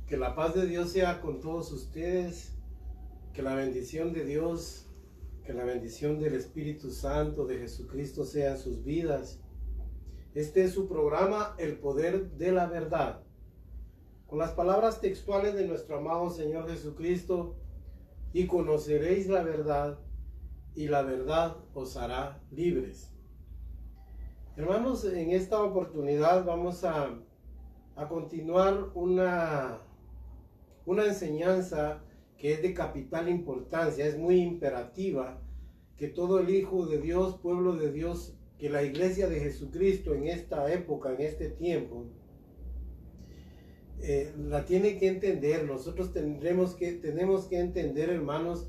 Que la paz de Dios sea con todos ustedes, que la bendición de Dios, que la bendición del Espíritu Santo de Jesucristo sea en sus vidas. Este es su programa, El Poder de la Verdad. Con las palabras textuales de nuestro amado Señor Jesucristo, y conoceréis la verdad, y la verdad os hará libres. Hermanos, en esta oportunidad vamos a continuar una enseñanza que es de capital importancia, es muy imperativa, que todo el Hijo de Dios, pueblo de Dios, que la iglesia de Jesucristo en esta época, en este tiempo, la tiene que entender. Nosotros tenemos que entender, hermanos,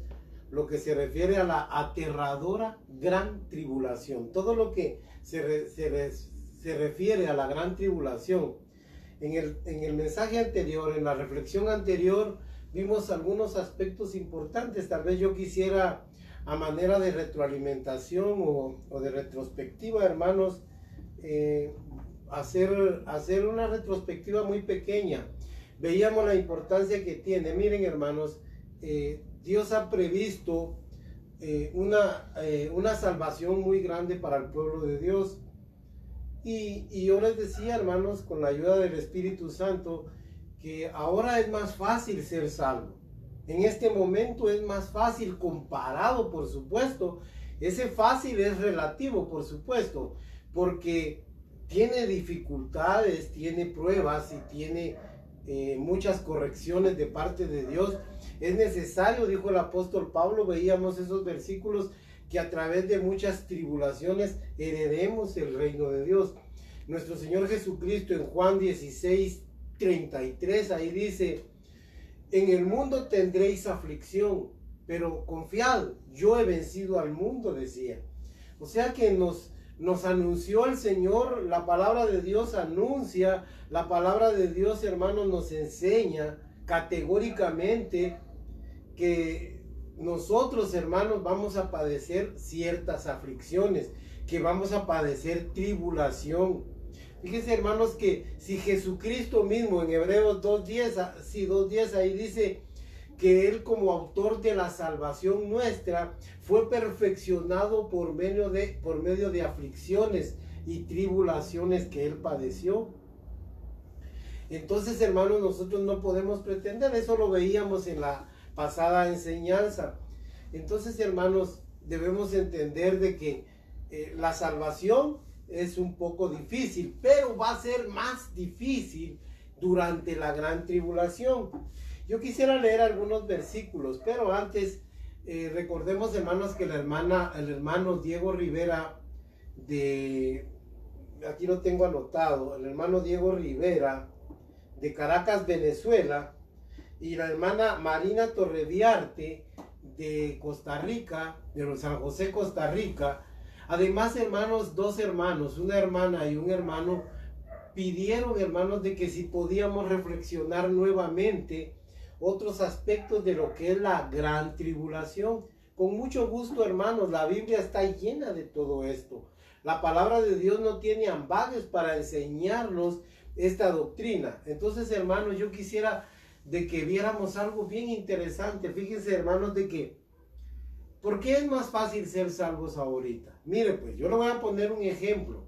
lo que se refiere a la aterradora gran tribulación. Todo lo que se refiere a la gran tribulación. En el mensaje anterior, en la reflexión anterior, vimos algunos aspectos importantes. Tal vez yo quisiera, a manera de retroalimentación o de retrospectiva, hermanos, hacer una retrospectiva muy pequeña. Veíamos la importancia que tiene. Miren, hermanos, Dios ha previsto una salvación muy grande para el pueblo de Dios. Y yo les decía, hermanos, con la ayuda del Espíritu Santo, que ahora es más fácil ser salvo. En este momento es más fácil comparado, por supuesto. Ese fácil es relativo, por supuesto, porque tiene dificultades, tiene pruebas y tiene muchas correcciones de parte de Dios. Es necesario, dijo el apóstol Pablo, veíamos esos versículos, que a través de muchas tribulaciones heredemos el reino de Dios. Nuestro Señor Jesucristo en Juan 16:33, ahí dice: en el mundo tendréis aflicción, pero confiad, yo he vencido al mundo, decía. O sea que nos anunció el Señor, la palabra de Dios anuncia, la palabra de Dios, hermanos, nos enseña categóricamente que nosotros, hermanos, vamos a padecer ciertas aflicciones, que vamos a padecer tribulación. Fíjense, hermanos, que si Jesucristo mismo en Hebreos 2:10, ahí dice que Él, como autor de la salvación nuestra, fue perfeccionado por medio de aflicciones y tribulaciones que Él padeció. Entonces, hermanos, nosotros no podemos pretender, eso lo veíamos en la pasada enseñanza. Entonces, hermanos, debemos entender de que la salvación es un poco difícil, pero va a ser más difícil durante la gran tribulación. Yo quisiera leer algunos versículos, pero antes recordemos, hermanos, que el hermano Diego Rivera aquí lo tengo anotado, el hermano Diego Rivera de Caracas, Venezuela, y la hermana Marina Torreviarte de Costa Rica, de San José, Costa Rica. Además, hermanos, dos hermanos, una hermana y un hermano, pidieron, hermanos, de que si podíamos reflexionar nuevamente otros aspectos de lo que es la gran tribulación. Con mucho gusto, hermanos, la Biblia está llena de todo esto. La palabra de Dios no tiene ambages para enseñarnos esta doctrina. Entonces, hermanos, yo quisiera de que viéramos algo bien interesante. Fíjense, hermanos, de que ¿por qué es más fácil ser salvos ahorita? Mire, pues yo le voy a poner un ejemplo.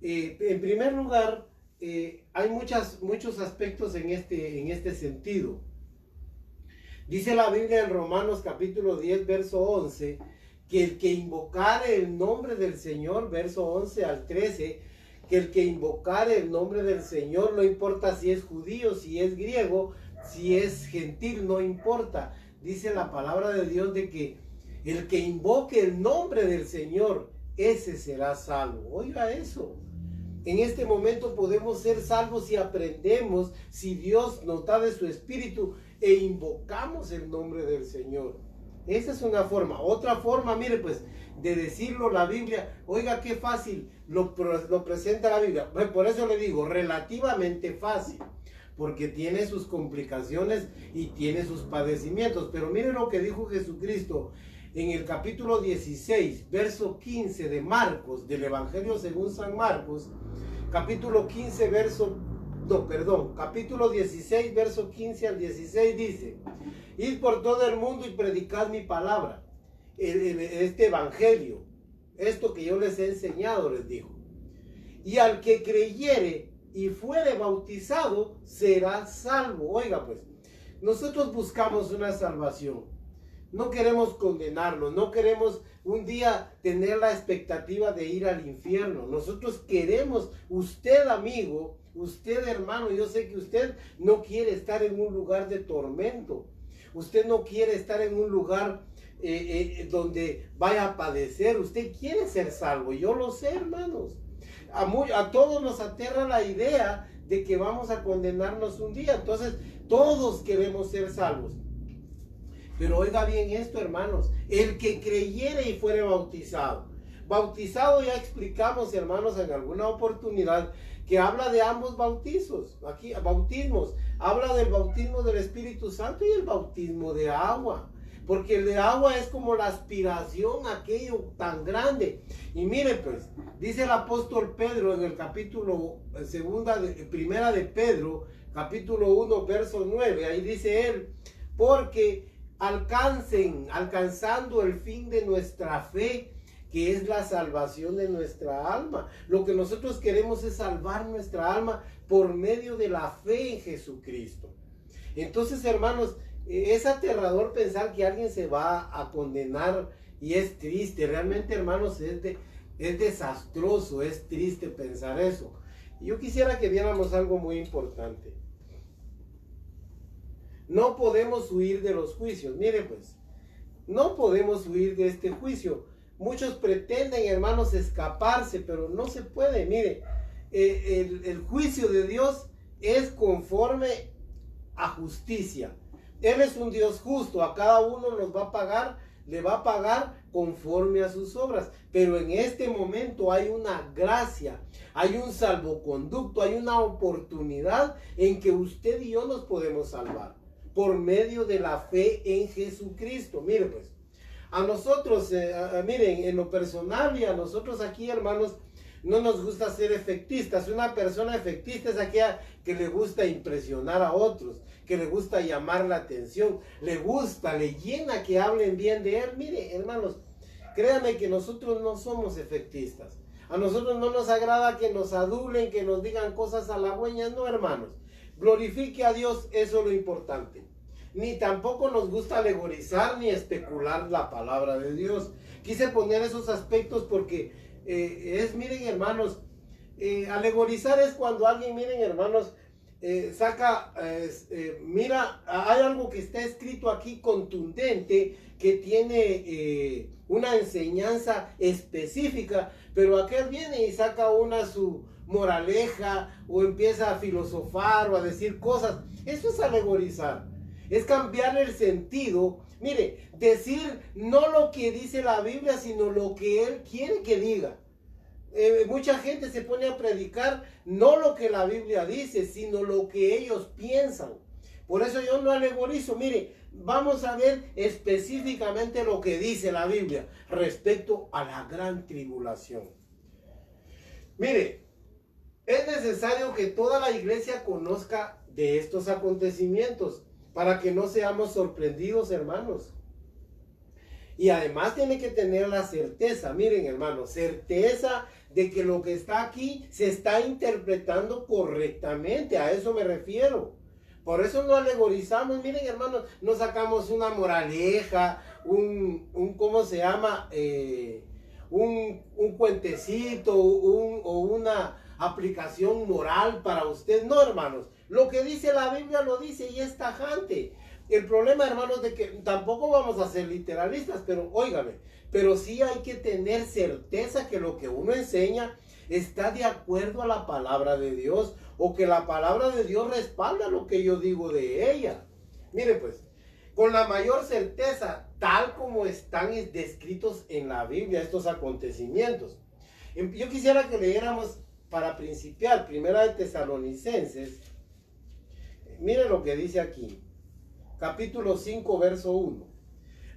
En primer lugar, hay muchos aspectos en este sentido. Dice la Biblia en Romanos capítulo 10, verso 11, que el que invocare el nombre del Señor, verso 11 al 13, que el que invocare el nombre del Señor, no importa si es judío, si es griego, si es gentil, no importa. Dice la palabra de Dios de que el que invoque el nombre del Señor, ese será salvo. Oiga eso. En este momento podemos ser salvos si aprendemos, si Dios nos da de su espíritu e invocamos el nombre del Señor. Esa es una forma. Otra forma, mire, pues, de decirlo la Biblia, oiga qué fácil lo presenta la Biblia. Por eso le digo, relativamente fácil, porque tiene sus complicaciones y tiene sus padecimientos. Pero miren lo que dijo Jesucristo en el capítulo 16, verso 15 de Marcos, del Evangelio según San Marcos, capítulo 15, verso no, perdón, capítulo 16, verso 15 al 16 dice: id por todo el mundo y predicad mi palabra, este evangelio, esto que yo les he enseñado, les dijo. Y al que creyere y fuere bautizado, será salvo. Oiga pues, nosotros buscamos una salvación. No queremos condenarnos, no queremos un día tener la expectativa de ir al infierno. Nosotros queremos, usted amigo, usted hermano, yo sé que usted no quiere estar en un lugar de tormento. Usted no quiere estar en un lugar donde vaya a padecer. Usted quiere ser salvo, yo lo sé, hermanos. A todos nos aterra la idea de que vamos a condenarnos un día. Entonces, todos queremos ser salvos. Pero oiga bien esto, hermanos: el que creyere y fuere bautizado. Bautizado ya explicamos, hermanos, en alguna oportunidad, que habla de ambos bautizos. Aquí, bautismos. Habla del bautismo del Espíritu Santo y el bautismo de agua. Porque el de agua es como la aspiración a aquello tan grande. Y mire pues, dice el apóstol Pedro en el capítulo primera de Pedro, capítulo 1, verso 9. Ahí dice él: porque alcanzando el fin de nuestra fe, que es la salvación de nuestra alma. Lo que nosotros queremos es salvar nuestra alma por medio de la fe en Jesucristo. Entonces, hermanos, es aterrador pensar que alguien se va a condenar, y es triste. Realmente, hermanos, es desastroso, es triste pensar eso. Yo quisiera que viéramos algo muy importante. No podemos huir de los juicios. Mire pues, no podemos huir de este juicio. Muchos pretenden, hermanos, escaparse, pero no se puede. Mire, el juicio de Dios es conforme a justicia. Él es un Dios justo. A cada uno nos va a pagar, le va a pagar conforme a sus obras. Pero en este momento hay una gracia, hay un salvoconducto, hay una oportunidad en que usted y yo nos podemos salvar por medio de la fe en Jesucristo. Mire pues, a nosotros, miren, en lo personal y a nosotros aquí, hermanos, no nos gusta ser efectistas. Una persona efectista es aquella que le gusta impresionar a otros, que le gusta llamar la atención, le llena que hablen bien de él. Mire, hermanos, créanme que nosotros no somos efectistas. A nosotros no nos agrada que nos adulen, que nos digan cosas halagüeñas, no, hermanos. Glorifique a Dios, eso es lo importante. Ni tampoco nos gusta alegorizar ni especular la palabra de Dios. Quise poner esos aspectos porque miren, hermanos, alegorizar es cuando alguien, miren, hermanos, mira, hay algo que está escrito aquí contundente, que tiene una enseñanza específica, pero aquel viene y saca su moraleja, o empieza a filosofar o a decir cosas. Eso es alegorizar, es cambiar el sentido. Mire, decir no lo que dice la Biblia, sino lo que él quiere que diga. Mucha gente se pone a predicar no lo que la Biblia dice, sino lo que ellos piensan. Por eso yo no alegorizo. Mire, vamos a ver específicamente lo que dice la Biblia respecto a la gran tribulación. Mire, es necesario que toda la iglesia conozca de estos acontecimientos para que no seamos sorprendidos, hermanos. Y además tiene que tener la certeza, miren, hermanos, certeza de que lo que está aquí se está interpretando correctamente. A eso me refiero. Por eso no alegorizamos. Miren, hermanos, no sacamos una moraleja, ¿cómo se llama? Un cuentecito o una aplicación moral para usted. No, hermanos, lo que dice la Biblia lo dice y es tajante. El problema, hermanos, de que tampoco vamos a ser literalistas, pero óigame, pero sí hay que tener certeza que lo que uno enseña está de acuerdo a la palabra de Dios, o que la palabra de Dios respalda lo que yo digo de ella. Mire pues, con la mayor certeza, tal como están descritos en la Biblia estos acontecimientos. Yo quisiera que leyéramos, para principiar, Primera de Tesalonicenses. Mire lo que dice aquí, capítulo 5, verso 1.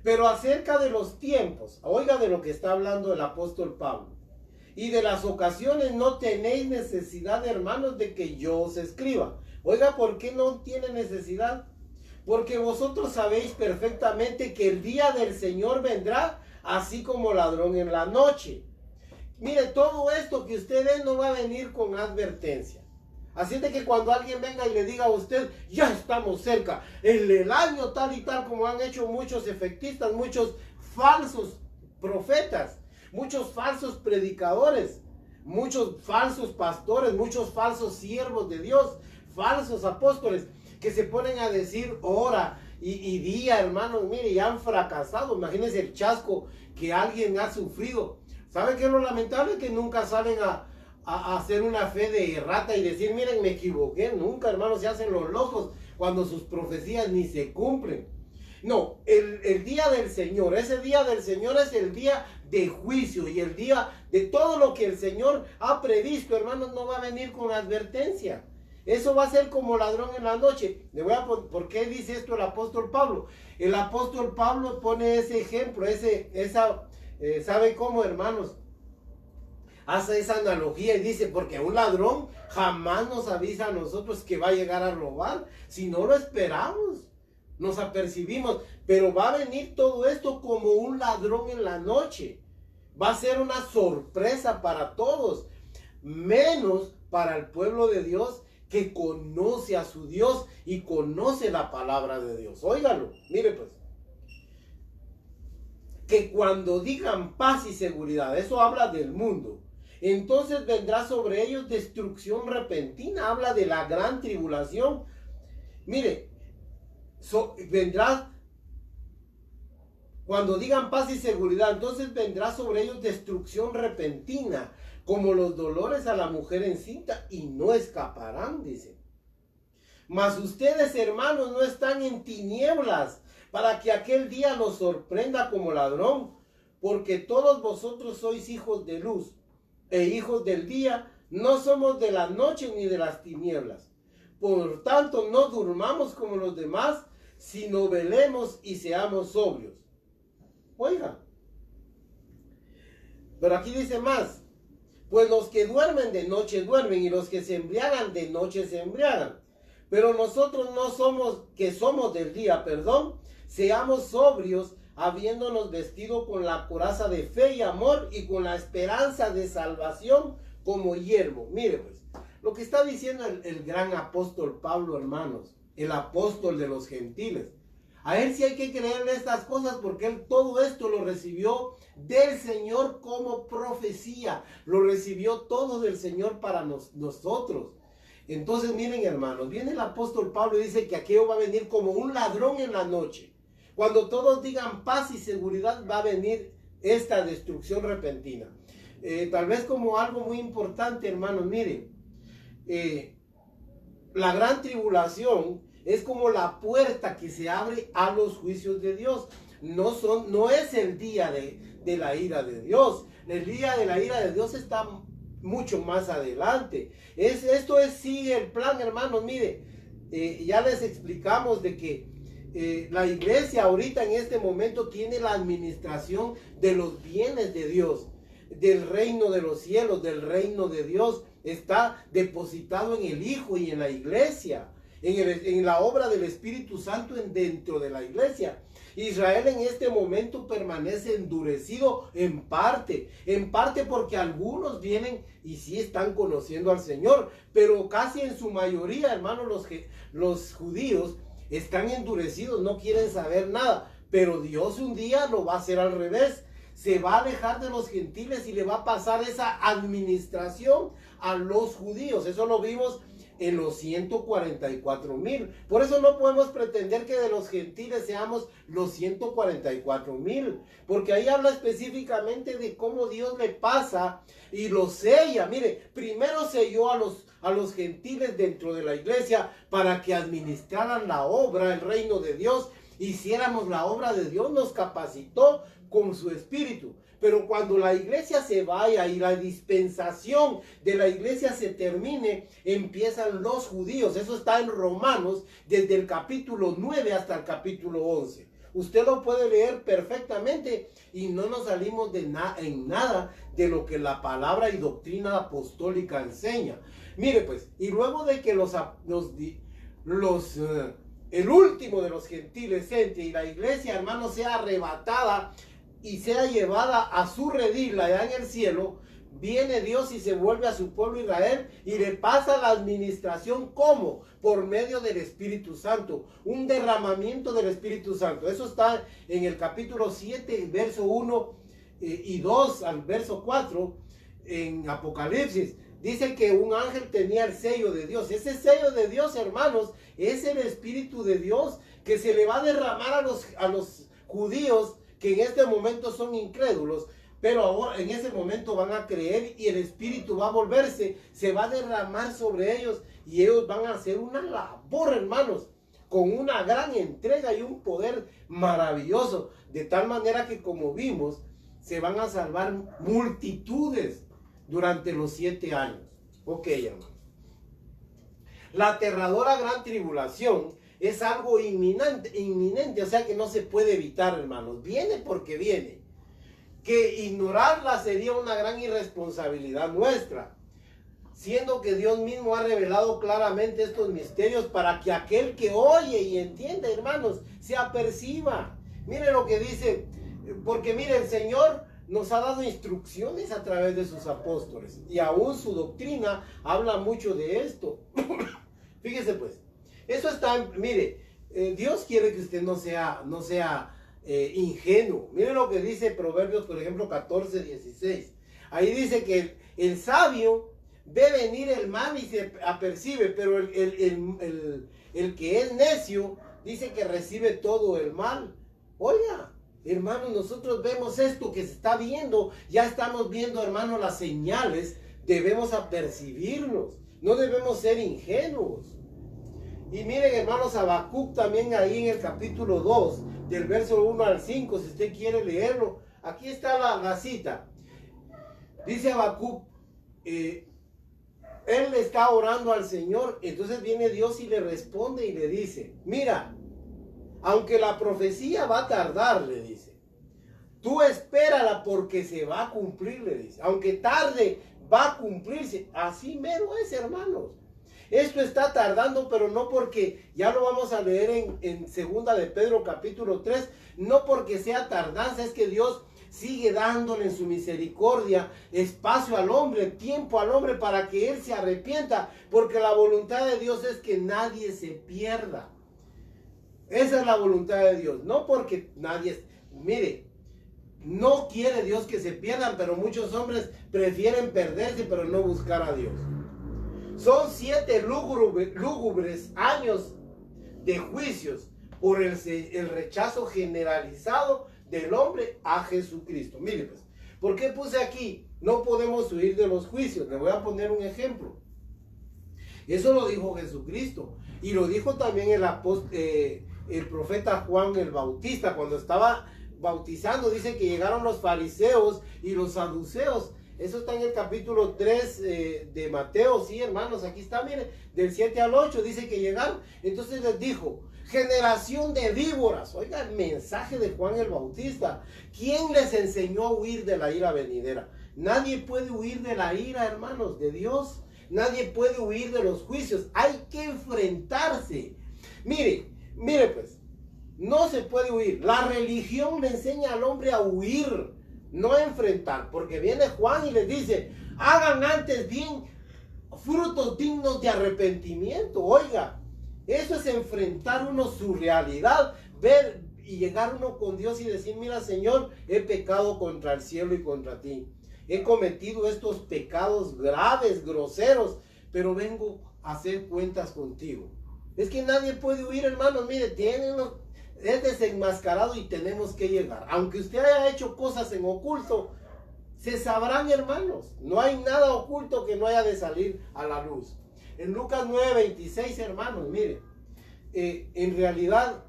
Pero acerca de los tiempos, oiga de lo que está hablando el apóstol Pablo. y de las ocasiones no tenéis necesidad, hermanos, de que yo os escriba. Oiga, ¿por qué no tiene necesidad? Porque vosotros sabéis perfectamente que el día del Señor vendrá así como ladrón en la noche. Mire, todo esto que usted ve no va a venir con advertencia. Así de que cuando alguien venga y le diga a usted, ya estamos cerca, el año tal y tal, como han hecho muchos efectistas, muchos falsos profetas, muchos falsos predicadores, muchos falsos pastores, muchos falsos siervos de Dios, falsos apóstoles, que se ponen a decir hora y día, hermanos, mire, y han fracasado. Imagínense el chasco que alguien ha sufrido. ¿Sabe qué es lo lamentable? Que nunca salen a hacer una fe de rata y decir, miren, me equivoqué. Nunca, hermanos, se hacen los locos cuando sus profecías ni se cumplen. No, el día del Señor, ese día del Señor es el día de juicio y el día de todo lo que el Señor ha previsto, hermanos, no va a venir con advertencia. Eso va a ser como ladrón en la noche. Le voy a ¿por qué dice esto el apóstol Pablo? El apóstol Pablo pone ese ejemplo, ¿sabe cómo, hermanos? Hace esa analogía y dice, porque un ladrón jamás nos avisa a nosotros que va a llegar a robar, si no lo esperamos, nos apercibimos, pero va a venir todo esto como un ladrón en la noche. Va a ser una sorpresa para todos, menos para el pueblo de Dios que conoce a su Dios y conoce la palabra de Dios. Óigalo, mire pues. Que cuando digan paz y seguridad, eso habla del mundo, entonces vendrá sobre ellos destrucción repentina, habla de la gran tribulación. Mire, vendrá, cuando digan paz y seguridad, entonces vendrá sobre ellos destrucción repentina, como los dolores a la mujer encinta, y no escaparán, dice. Mas ustedes, hermanos, no están en tinieblas, para que aquel día los sorprenda como ladrón, porque todos vosotros sois hijos de luz e hijos del día, no somos de la noche ni de las tinieblas. Por tanto, no durmamos como los demás, sino velemos y seamos sobrios. Oiga, pero aquí dice más, pues los que duermen de noche duermen, y los que se embriagan de noche se embriagan. Pero nosotros no somos, que somos del día, seamos sobrios, habiéndonos vestido con la coraza de fe y amor y con la esperanza de salvación como yelmo. Mire pues, lo que está diciendo el gran apóstol Pablo, hermanos, el apóstol de los gentiles. A él sí hay que creerle estas cosas, porque él todo esto lo recibió del Señor como profecía. Lo recibió todo del Señor para nosotros. Entonces miren, hermanos, viene el apóstol Pablo y dice que aquello va a venir como un ladrón en la noche. Cuando todos digan paz y seguridad, va a venir esta destrucción repentina. Tal vez como algo muy importante, hermanos, miren, la gran tribulación es como la puerta que se abre a los juicios de Dios. No es el día de la ira de Dios. El día de la ira de Dios está mucho más adelante. Esto sigue el plan, hermanos. Mire, ya les explicamos de que la iglesia ahorita en este momento tiene la administración de los bienes de Dios, del reino de los cielos, del reino de Dios. Está depositado en el Hijo y en la iglesia, en la obra del Espíritu Santo dentro de la iglesia. Israel en este momento permanece endurecido en parte porque algunos vienen y sí están conociendo al Señor, pero casi en su mayoría, hermanos, los judíos están endurecidos, no quieren saber nada. Pero Dios un día lo va a hacer al revés. Se va a alejar de los gentiles y le va a pasar esa administración a los judíos. Eso lo vimos en los 144,000. Por eso no podemos pretender que de los gentiles seamos los 144,000, porque ahí habla específicamente de cómo Dios le pasa y los sella. Mire, primero selló a los gentiles dentro de la iglesia para que administraran la obra, el reino de Dios, hiciéramos la obra de Dios, nos capacitó con su espíritu. Pero cuando la iglesia se vaya y la dispensación de la iglesia se termine, empiezan los judíos. Eso está en Romanos, desde el capítulo 9 hasta el capítulo 11. Usted lo puede leer perfectamente y no nos salimos de en nada de lo que la palabra y doctrina apostólica enseña. Mire pues, y luego de que el último de los gentiles entre y la iglesia, hermano, sea arrebatada y sea llevada a su redil allá en el cielo, viene Dios y se vuelve a su pueblo Israel y le pasa la administración. ¿Cómo? Por medio del Espíritu Santo, un derramamiento del Espíritu Santo. Eso está en el capítulo 7, verso 1 y 2 al verso 4 en Apocalipsis. Dice que un ángel tenía el sello de Dios. Ese sello de Dios, hermanos, es el Espíritu de Dios que se le va a derramar a los judíos que en este momento son incrédulos. Pero ahora en ese momento van a creer y el Espíritu va a volverse, se va a derramar sobre ellos y ellos van a hacer una labor, hermanos, con una gran entrega y un poder maravilloso. De tal manera que, como vimos, se van a salvar multitudes durante los 7 años. Ok, hermanos. La aterradora gran tribulación es algo inminente, o sea que no se puede evitar, hermanos. Viene porque viene. Que ignorarla sería una gran irresponsabilidad nuestra, siendo que Dios mismo ha revelado claramente estos misterios para que aquel que oye y entiende, hermanos, se aperciba. Mire lo que dice, porque mire, el Señor nos ha dado instrucciones a través de sus apóstoles y aún su doctrina habla mucho de esto. Fíjese pues, eso está, mire, Dios quiere que usted no sea ingenuo. Miren lo que dice Proverbios, por ejemplo, 14:16. Ahí dice que el sabio ve venir el mal y se apercibe, pero el que es necio dice que recibe todo el mal. Oiga, hermanos, nosotros vemos esto que se está viendo, ya estamos viendo, hermanos, las señales, debemos apercibirnos, no debemos ser ingenuos. Y miren, hermanos, Habacuc también ahí en el capítulo 2, del verso 1 al 5, si usted quiere leerlo. Aquí está la cita. Dice Habacuc, él le está orando al Señor, entonces viene Dios y le responde y le dice, mira, aunque la profecía va a tardar, le dice, tú espérala porque se va a cumplir, le dice. Aunque tarde, va a cumplirse. Así mero es, hermanos. Esto está tardando, pero no porque, ya lo vamos a leer en segunda de Pedro capítulo 3, no porque sea tardanza, es que Dios sigue dándole en su misericordia espacio al hombre, tiempo al hombre para que él se arrepienta, porque la voluntad de Dios es que nadie se pierda. Esa es la voluntad de Dios, no porque nadie, mire, no quiere Dios que se pierdan, pero muchos hombres prefieren perderse, pero no buscar a Dios. Son 7 lúgubres años de juicios por el rechazo generalizado del hombre a Jesucristo. Mire pues, ¿por qué puse aquí? No podemos huir de los juicios. Le voy a poner un ejemplo. Eso lo dijo Jesucristo. Y lo dijo también el profeta Juan el Bautista cuando estaba bautizando. Dice que llegaron los fariseos y los saduceos. Eso está en el capítulo 3 de Mateo, sí, hermanos, aquí está, miren, del 7 al 8, dice que llegaron. Entonces les dijo, generación de víboras. Oiga, el mensaje de Juan el Bautista. ¿Quién les enseñó a huir de la ira venidera? Nadie puede huir de la ira, hermanos, de Dios. Nadie puede huir de los juicios. Hay que enfrentarse. Mire pues, no se puede huir. La religión le enseña al hombre a huir, no enfrentar, porque viene Juan y les dice, hagan antes bien frutos dignos de arrepentimiento. Oiga, eso es enfrentar uno su realidad, ver y llegar uno con Dios y decir, mira Señor, he pecado contra el cielo y contra ti, he cometido estos pecados graves, groseros, pero vengo a hacer cuentas contigo. Es que nadie puede huir, hermanos, mire, es desenmascarado y tenemos que llegar. Aunque usted haya hecho cosas en oculto, se sabrán, hermanos. No hay nada oculto que no haya de salir a la luz. En Lucas 9:26, hermanos, mire, en realidad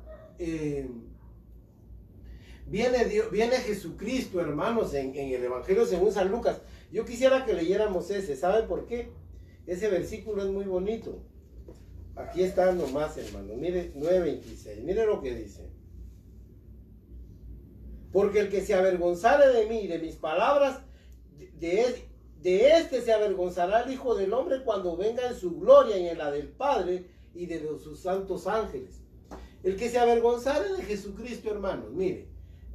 viene Jesucristo, hermanos, en el Evangelio según San Lucas. Yo quisiera que leyéramos ese. ¿Sabe por qué? Ese versículo es muy bonito. Aquí está nomás, hermano. Mire, 9:26. Mire lo que dice. Porque el que se avergonzare de mí y de mis palabras, de este se avergonzará el Hijo del Hombre cuando venga en su gloria y en la del Padre y de sus santos ángeles. El que se avergonzare de Jesucristo, hermanos, mire,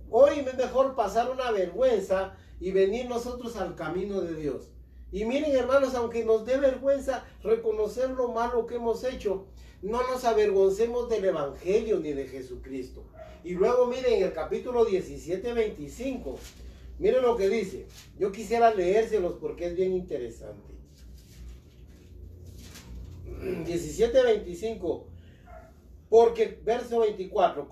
hoy es mejor pasar una vergüenza y venir nosotros al camino de Dios. Y miren, hermanos, aunque nos dé vergüenza reconocer lo malo que hemos hecho, no nos avergoncemos del Evangelio ni de Jesucristo. Y luego miren en el capítulo 17, 25, miren lo que dice. Yo quisiera leérselos porque es bien interesante. 17, 25. Porque, verso 24,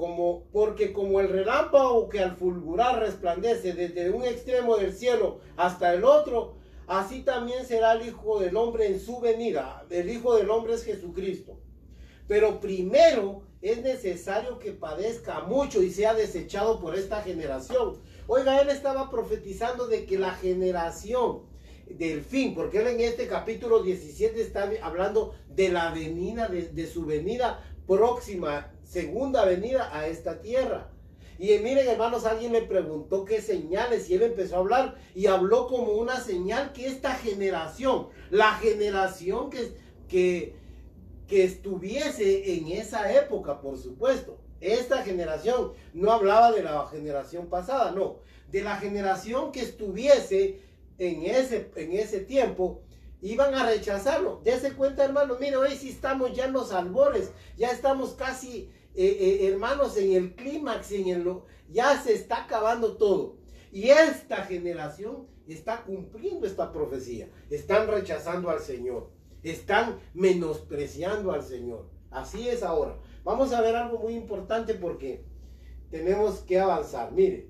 porque como el relámpago que al fulgurar resplandece desde un extremo del cielo hasta el otro, así también será el Hijo del Hombre en su venida. El Hijo del Hombre es Jesucristo. Pero primero es necesario que padezca mucho y sea desechado por esta generación. Oiga, él estaba profetizando de que la generación del fin, porque él en este capítulo 17 está hablando de la venida, de su venida próxima, segunda venida a esta tierra. Y miren, hermanos, alguien le preguntó qué señales y él empezó a hablar y habló como una señal que esta generación, la generación que estuviese en esa época, por supuesto. Esta generación no hablaba de la generación pasada, no, de la generación que estuviese en ese tiempo, iban a rechazarlo. Dese cuenta, hermanos, mire, hoy sí estamos ya en los albores, ya estamos casi, hermanos, en el clímax, ya se está acabando todo. Y esta generación está cumpliendo esta profecía. Están rechazando al Señor, están menospreciando al Señor. Así es ahora. Vamos a ver algo muy importante porque tenemos que avanzar. Mire,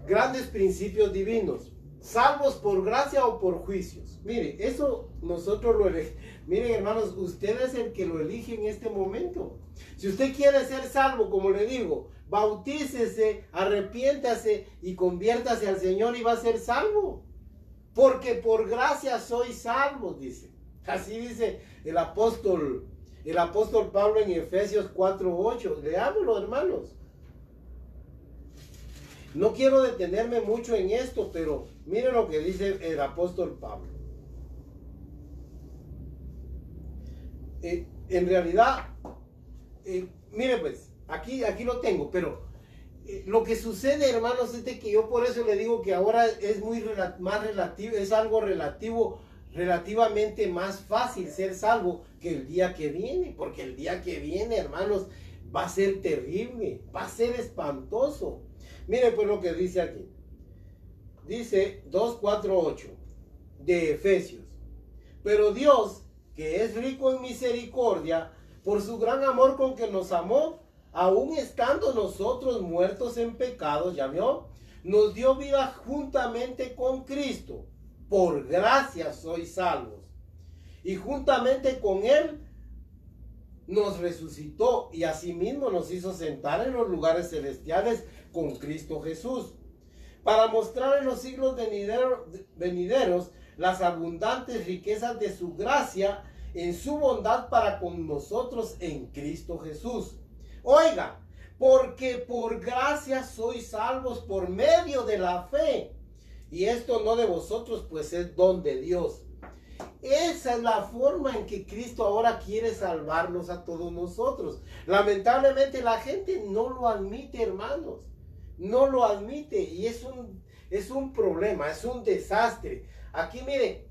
grandes principios divinos, salvos por gracia o por juicios. Mire, eso nosotros lo elegimos. Miren, hermanos, usted es el que lo elige en este momento. Si usted quiere ser salvo, como le digo, bautícese, arrepiéntase y conviértase al Señor y va a ser salvo. Porque por gracia sois salvos, dice. Así dice el apóstol Pablo en Efesios 4:8. Leámoslo, hermanos. No quiero detenerme mucho en esto, pero miren lo que dice el apóstol Pablo. En realidad, mire pues, aquí lo tengo, pero lo que sucede, hermanos, es de que yo por eso le digo que ahora es más relativo, es algo relativamente más fácil ser salvo que el día que viene, porque el día que viene, hermanos, va a ser terrible, va a ser espantoso. Mire pues lo que dice aquí. Dice 2:4-8 de Efesios. Pero Dios, que es rico en misericordia, por su gran amor con que nos amó, aun estando nosotros muertos en pecados, ¿ya vio? Nos dio vida juntamente con Cristo. Por gracia sois salvos. Y juntamente con Él nos resucitó y asimismo nos hizo sentar en los lugares celestiales con Cristo Jesús, para mostrar en los siglos venideros las abundantes riquezas de su gracia en su bondad para con nosotros en Cristo Jesús. Oiga, porque por gracia sois salvos por medio de la fe, y esto no de vosotros, pues es don de Dios. Esa es la forma en que Cristo ahora quiere salvarnos a todos nosotros. Lamentablemente la gente no lo admite, hermanos. No lo admite y es un problema, es un desastre. Aquí miren,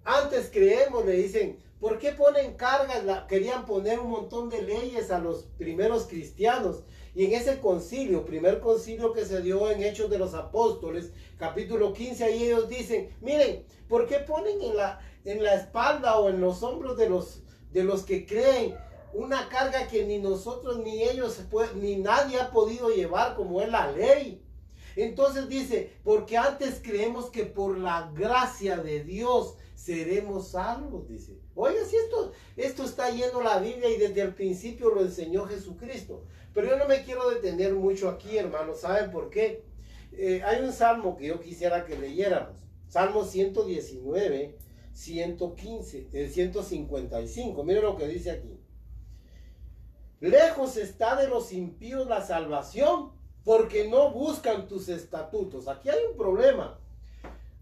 antes creemos, le dicen, ¿por qué ponen cargas? Querían poner un montón de leyes a los primeros cristianos. Y en ese concilio, primer concilio que se dio en Hechos de los Apóstoles, capítulo 15, ahí ellos dicen, miren, ¿por qué ponen en la espalda o en los hombros de los que creen una carga que ni nosotros ni ellos ni nadie ha podido llevar, como es la ley? Entonces dice, porque antes creemos que por la gracia de Dios seremos salvos, dice. Oiga, si esto está yendo la Biblia y desde el principio lo enseñó Jesucristo. Pero yo no me quiero detener mucho aquí, hermanos. ¿Saben por qué? Hay un salmo que yo quisiera que leyéramos. Salmo 119, 115, 155. Miren lo que dice aquí. Lejos está de los impíos la salvación porque no buscan tus estatutos. Aquí hay un problema.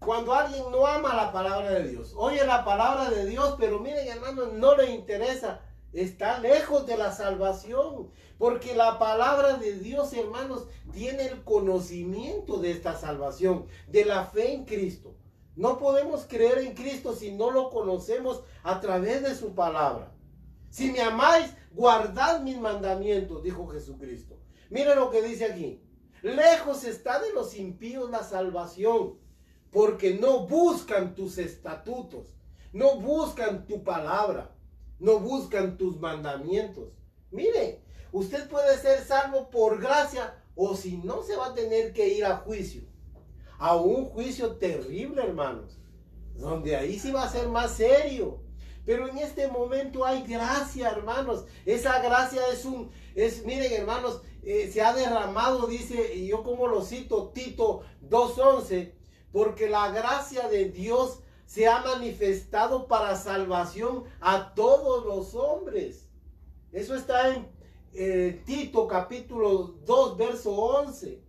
Cuando alguien no ama la palabra de Dios, oye la palabra de Dios, pero miren hermanos, no le interesa, está lejos de la salvación, porque la palabra de Dios, hermanos, tiene el conocimiento de esta salvación, de la fe en Cristo. No podemos creer en Cristo si no lo conocemos a través de su palabra. Si me amáis, guardad mis mandamientos, dijo Jesucristo. Miren lo que dice aquí. Lejos está de los impíos la salvación, porque no buscan tus estatutos, no buscan tu palabra, no buscan tus mandamientos. Mire, usted puede ser salvo por gracia, o si no, se va a tener que ir a juicio. A un juicio terrible, hermanos, donde ahí sí va a ser más serio. Pero en este momento hay gracia, hermanos. Esa gracia miren, hermanos, se ha derramado, dice, y yo como lo cito, Tito 2:11, porque la gracia de Dios se ha manifestado para salvación a todos los hombres. Eso está en Tito capítulo 2, verso 11.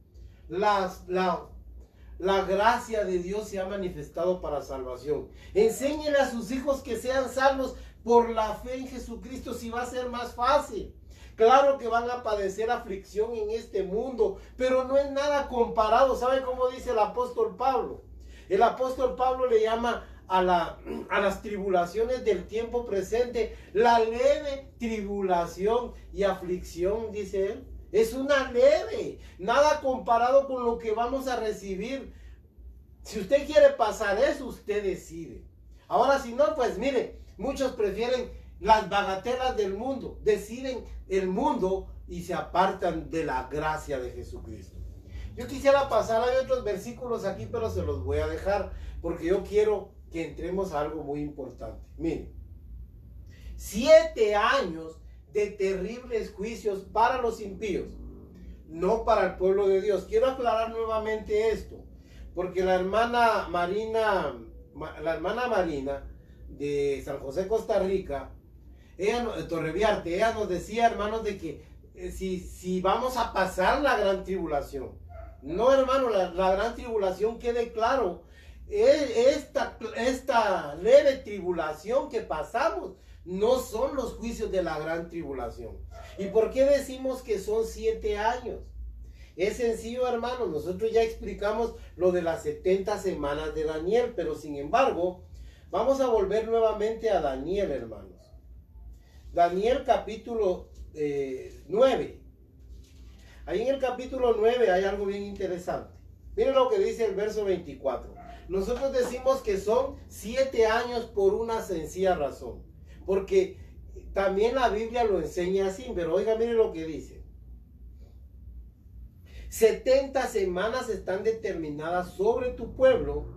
La gracia de Dios se ha manifestado para salvación. Enséñele a sus hijos que sean salvos por la fe en Jesucristo, si va a ser más fácil. Claro que van a padecer aflicción en este mundo, pero no es nada comparado. ¿Sabe cómo dice el apóstol Pablo? El apóstol Pablo le llama a las tribulaciones del tiempo presente la leve tribulación y aflicción, dice él. Es una leve, nada comparado con lo que vamos a recibir. Si usted quiere pasar eso, usted decide. Ahora, si no, pues mire, muchos prefieren las bagatelas del mundo, deciden el mundo y se apartan de la gracia de Jesucristo. Yo quisiera pasar, hay otros versículos aquí, pero se los voy a dejar porque yo quiero que entremos a algo muy importante. Mire, 7 años de terribles juicios para los impíos, no para el pueblo de Dios. Quiero aclarar nuevamente esto, porque la hermana Marina de San José, Costa Rica, Torreviarte, ella nos decía, hermanos, de que si vamos a pasar la gran tribulación. No, hermano, la gran tribulación, quede claro, esta leve tribulación que pasamos no son los juicios de la gran tribulación. ¿Y por qué decimos que son 7 años? Es sencillo, hermano. Nosotros ya explicamos lo de las 70 semanas de Daniel, pero sin embargo, vamos a volver nuevamente a Daniel, hermanos. Daniel capítulo 9. Ahí en el capítulo 9 hay algo bien interesante. Miren lo que dice el verso 24. Nosotros decimos que son 7 años por una sencilla razón. Porque también la Biblia lo enseña así, pero oiga, mire lo que dice. 70 semanas están determinadas sobre tu pueblo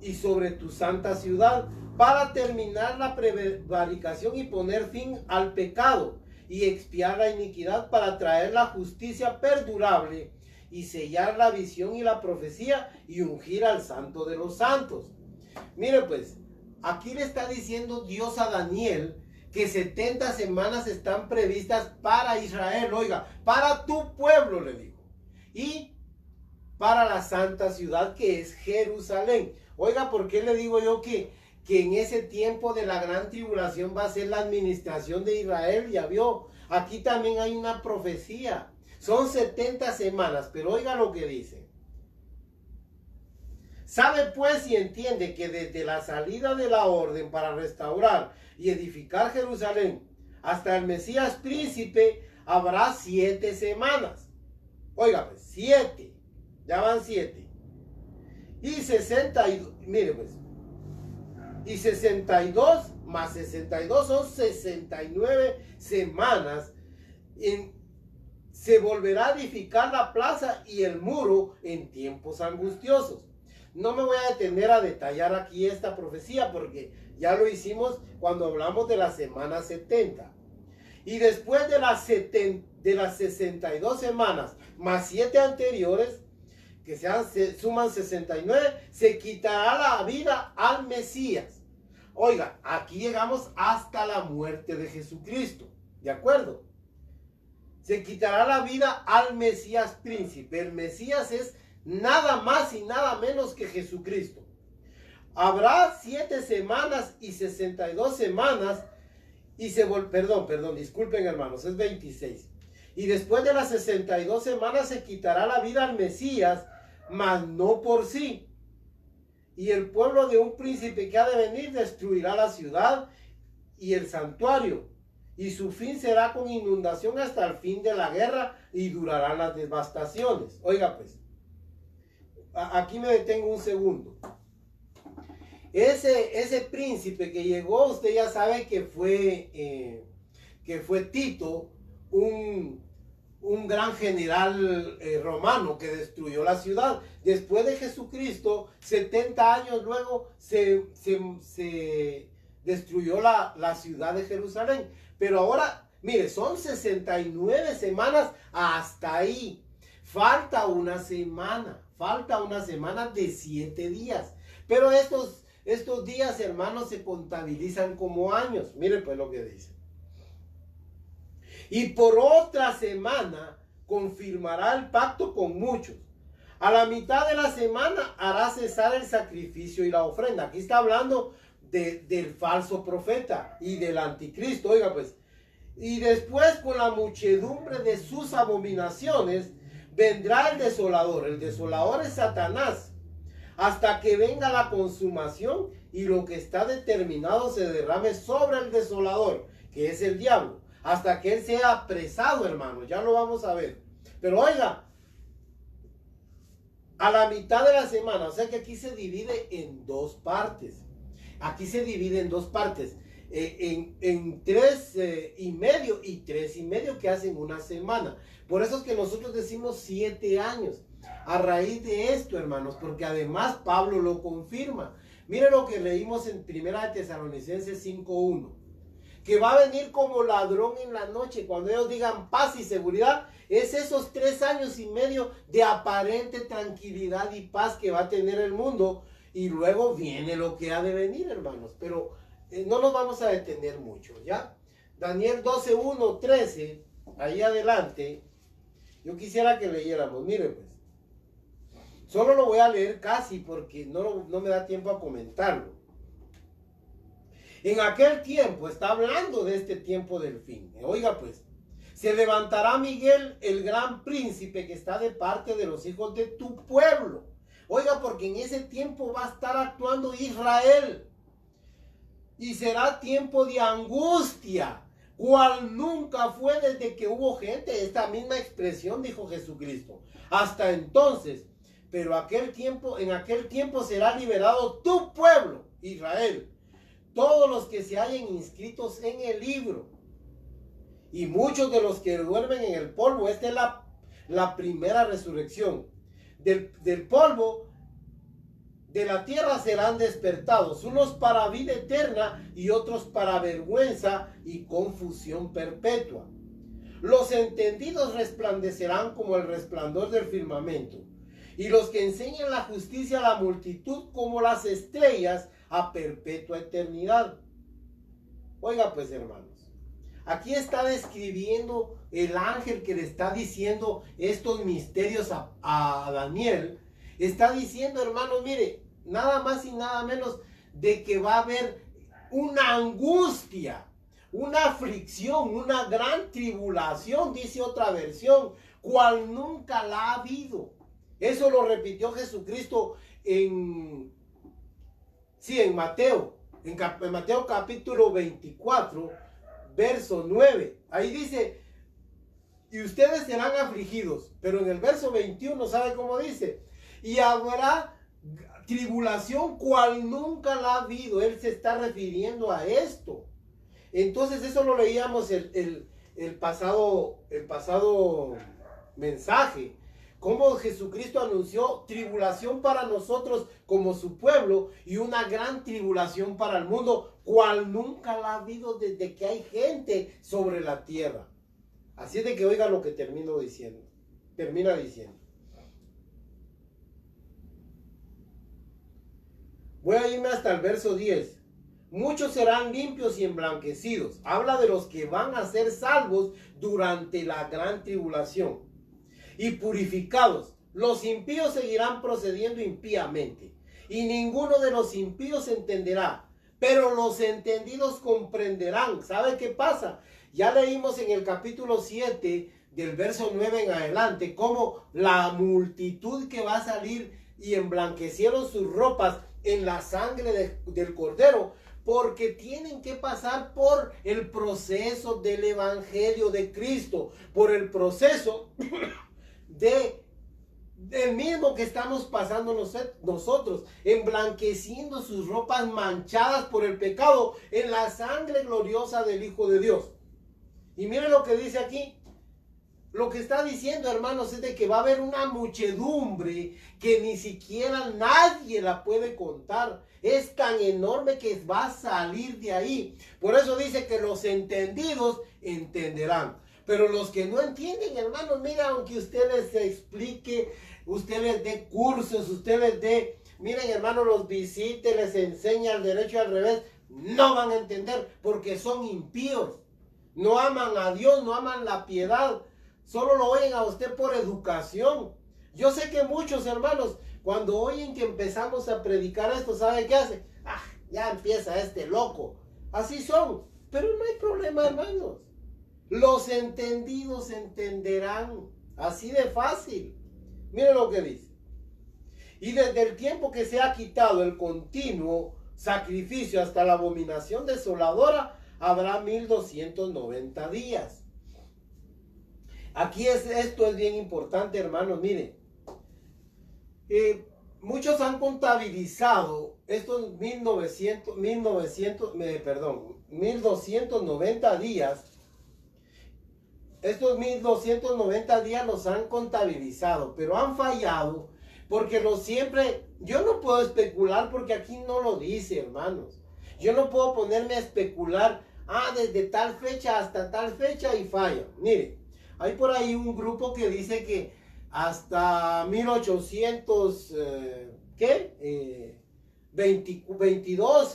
y sobre tu santa ciudad para terminar la prevaricación y poner fin al pecado y expiar la iniquidad, para traer la justicia perdurable y sellar la visión y la profecía y ungir al santo de los santos. Mire pues, aquí le está diciendo Dios a Daniel que 70 semanas están previstas para Israel, oiga, para tu pueblo, le dijo, y para la santa ciudad que es Jerusalén. Oiga, ¿por qué le digo yo que en ese tiempo de la gran tribulación va a ser la administración de Israel? Ya vio, aquí también hay una profecía. Son 70 semanas, pero oiga lo que dice. Sabe pues y entiende que desde la salida de la orden para restaurar y edificar Jerusalén hasta el Mesías príncipe habrá 7 semanas. Oiga pues, 7, ya van 7. Y 62, mire pues, y 62 más 62 son 69 semanas. Se volverá a edificar la plaza y el muro en tiempos angustiosos. No me voy a detener a detallar aquí esta profecía porque ya lo hicimos cuando hablamos de la semana 70. Y después de las 62 semanas más 7 anteriores, que se suman 69, se quitará la vida al Mesías. Oiga, aquí llegamos hasta la muerte de Jesucristo, ¿de acuerdo? se quitará la vida al Mesías príncipe. El Mesías es nada más y nada menos que Jesucristo. Habrá 7 semanas y 62 semanas y perdón, disculpen hermanos, es 26. Y después de las 62 semanas se quitará la vida al Mesías, mas no por sí. Y el pueblo de un príncipe que ha de venir destruirá la ciudad y el santuario. Y su fin será con inundación hasta el fin de la guerra y durarán las devastaciones. Oiga pues, aquí me detengo un segundo. Ese príncipe que llegó, usted ya sabe que fue Tito, un gran general romano que destruyó la ciudad. Después de Jesucristo, 70 años luego, se destruyó la ciudad de Jerusalén. Pero ahora, mire, son 69 semanas hasta ahí. Falta una semana de 7 días. Pero estos días, hermanos, se contabilizan como años. Miren pues lo que dice. Y por otra semana confirmará el pacto con muchos. A la mitad de la semana hará cesar el sacrificio y la ofrenda. Aquí está hablando del falso profeta y del anticristo. Oiga pues. Y después con la muchedumbre de sus abominaciones vendrá el desolador. El desolador es Satanás. Hasta que venga la consumación y lo que está determinado se derrame sobre el desolador, que es el diablo, hasta que él sea apresado, hermanos. Ya lo vamos a ver. Pero oiga, a la mitad de la semana, o sea que aquí se divide en 2 partes. Aquí se divide en 2 partes. En 3 y medio y 3 y medio que hacen una semana. Por eso es que nosotros decimos 7 años. A raíz de esto, hermanos, porque además Pablo lo confirma. Miren lo que leímos en 1 Tesalonicenses 5:1. Que va a venir como ladrón en la noche. Cuando ellos digan paz y seguridad, es esos 3 años y medio de aparente tranquilidad y paz que va a tener el mundo. Y luego viene lo que ha de venir, hermanos. Pero no nos vamos a detener mucho, ¿ya? Daniel 12:1, 13, ahí adelante. Yo quisiera que leyéramos, miren pues. Solo lo voy a leer casi porque no me da tiempo a comentarlo. En aquel tiempo, está hablando de este tiempo del fin. Oiga pues, se levantará Miguel, el gran príncipe que está de parte de los hijos de tu pueblo. Oiga, porque en ese tiempo va a estar actuando Israel. Y será tiempo de angustia, cual nunca fue desde que hubo gente. Esta misma expresión dijo Jesucristo. Hasta entonces. Pero en aquel tiempo será liberado tu pueblo, Israel, todos los que se hallen inscritos en el libro, y muchos de los que duermen en el polvo. Esta es la primera resurrección. Del polvo de la tierra serán despertados, unos para vida eterna y otros para vergüenza y confusión perpetua. Los entendidos resplandecerán como el resplandor del firmamento, y los que enseñan la justicia a la multitud como las estrellas a perpetua eternidad. Oiga pues, hermanos, aquí está describiendo el ángel que le está diciendo estos misterios a Daniel. Está diciendo, hermanos, mire, nada más y nada menos de que va a haber una angustia, una aflicción, una gran tribulación, dice otra versión, cual nunca la ha habido. Eso lo repitió Jesucristo en Mateo. En Mateo capítulo 24, verso 9. Ahí dice, y ustedes serán afligidos. Pero en el verso 21, ¿sabe cómo dice? Y habrá tribulación cual nunca la ha habido. Él se está refiriendo a esto. Entonces eso lo leíamos el pasado mensaje. Cómo Jesucristo anunció tribulación para nosotros como su pueblo y una gran tribulación para el mundo, cual nunca la ha habido desde que hay gente sobre la tierra. Así es de que oiga lo que termina diciendo. Voy a irme hasta el verso 10. muchos serán limpios y emblanquecidos. Habla de los que van a ser salvos durante la gran tribulación y purificados. Los impíos seguirán procediendo impíamente y ninguno de los impíos entenderá, pero los entendidos comprenderán. ¿Sabe qué pasa? Ya leímos en el capítulo 7 del verso 9 en adelante cómo la multitud que va a salir y emblanquecieron sus ropas en la sangre del Cordero, porque tienen que pasar por el proceso del Evangelio de Cristo, por el proceso del mismo que estamos pasando nosotros, emblanqueciendo sus ropas manchadas por el pecado en la sangre gloriosa del Hijo de Dios. Y miren lo que dice aquí. Lo que está diciendo, hermanos, es de que va a haber una muchedumbre que ni siquiera nadie la puede contar. Es tan enorme que va a salir de ahí. Por eso dice que los entendidos entenderán. Pero los que no entienden, hermanos, mira, aunque usted les explique, usted les dé cursos, usted les dé, miren, hermanos, los visite, les enseña al derecho y al revés, no van a entender porque son impíos. No aman a Dios, no aman la piedad. Solo lo oyen a usted por educación. Yo sé que muchos hermanos, cuando oyen que empezamos a predicar esto, ¿sabe qué hace? Ah, ya empieza este loco. Así son. Pero no hay problema, hermanos. Los entendidos entenderán. Así de fácil. Miren lo que dice. Y desde el tiempo que se ha quitado el continuo sacrificio hasta la abominación desoladora, habrá 1290 días. Aquí esto es bien importante, hermanos. Miren, muchos han contabilizado estos 1290 días. Estos 1290 días los han contabilizado, pero han fallado porque yo no puedo especular porque aquí no lo dice, hermanos. Yo no puedo ponerme a especular, desde tal fecha hasta tal fecha y falla. Miren. Hay por ahí un grupo que dice que hasta 1822,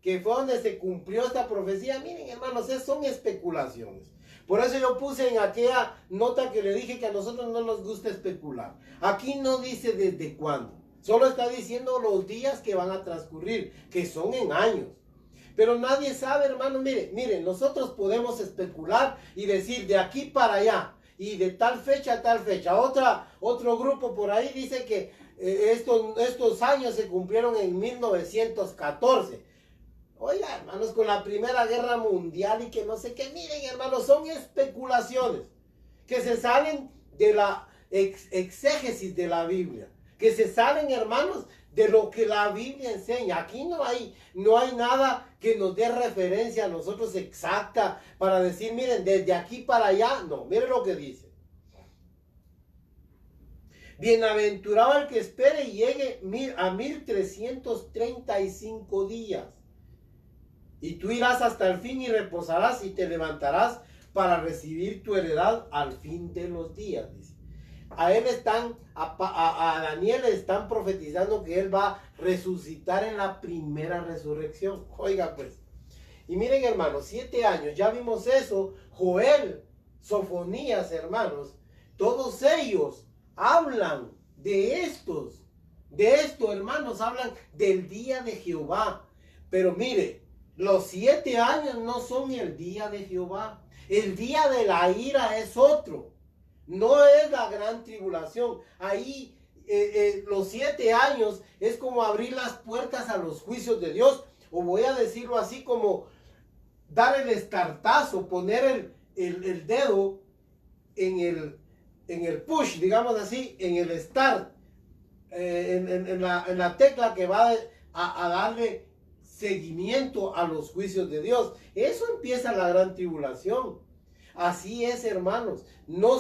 que fue donde se cumplió esta profecía. Miren, hermanos, son especulaciones. Por eso yo puse en aquella nota que le dije que a nosotros no nos gusta especular. Aquí no dice desde cuándo. Solo está diciendo los días que van a transcurrir, que son en años. Pero nadie sabe, hermanos. Miren, nosotros podemos especular y decir de aquí para allá y de tal fecha a tal fecha. Otro grupo por ahí dice que estos años se cumplieron en 1914. Oiga, hermanos, con la Primera Guerra Mundial y que no sé qué. Miren, hermanos, son especulaciones que se salen de la exégesis de la Biblia. Que se salen, hermanos, de lo que la Biblia enseña. Aquí no hay nada que nos dé referencia a nosotros exacta para decir, miren, desde aquí para allá. No, miren lo que dice. Bienaventurado el que espere y llegue a 1335 días. Y tú irás hasta el fin y reposarás y te levantarás para recibir tu heredad al fin de los días, dice. A Daniel le están profetizando que él va a resucitar en la primera resurrección. Oiga pues. Y miren, hermanos, 7 años, ya vimos eso. Joel, Sofonías, hermanos, todos ellos hablan de esto, hermanos, hablan del día de Jehová. Pero mire, los 7 años no son el día de Jehová. El día de la ira es otro. No es la gran tribulación. Ahí los 7 años es como abrir las puertas a los juicios de Dios. O voy a decirlo así, como dar el estartazo, poner el dedo en el push, digamos así, en el start, en la tecla que va a darle seguimiento a los juicios de Dios. Eso empieza la gran tribulación. Así es, hermanos. No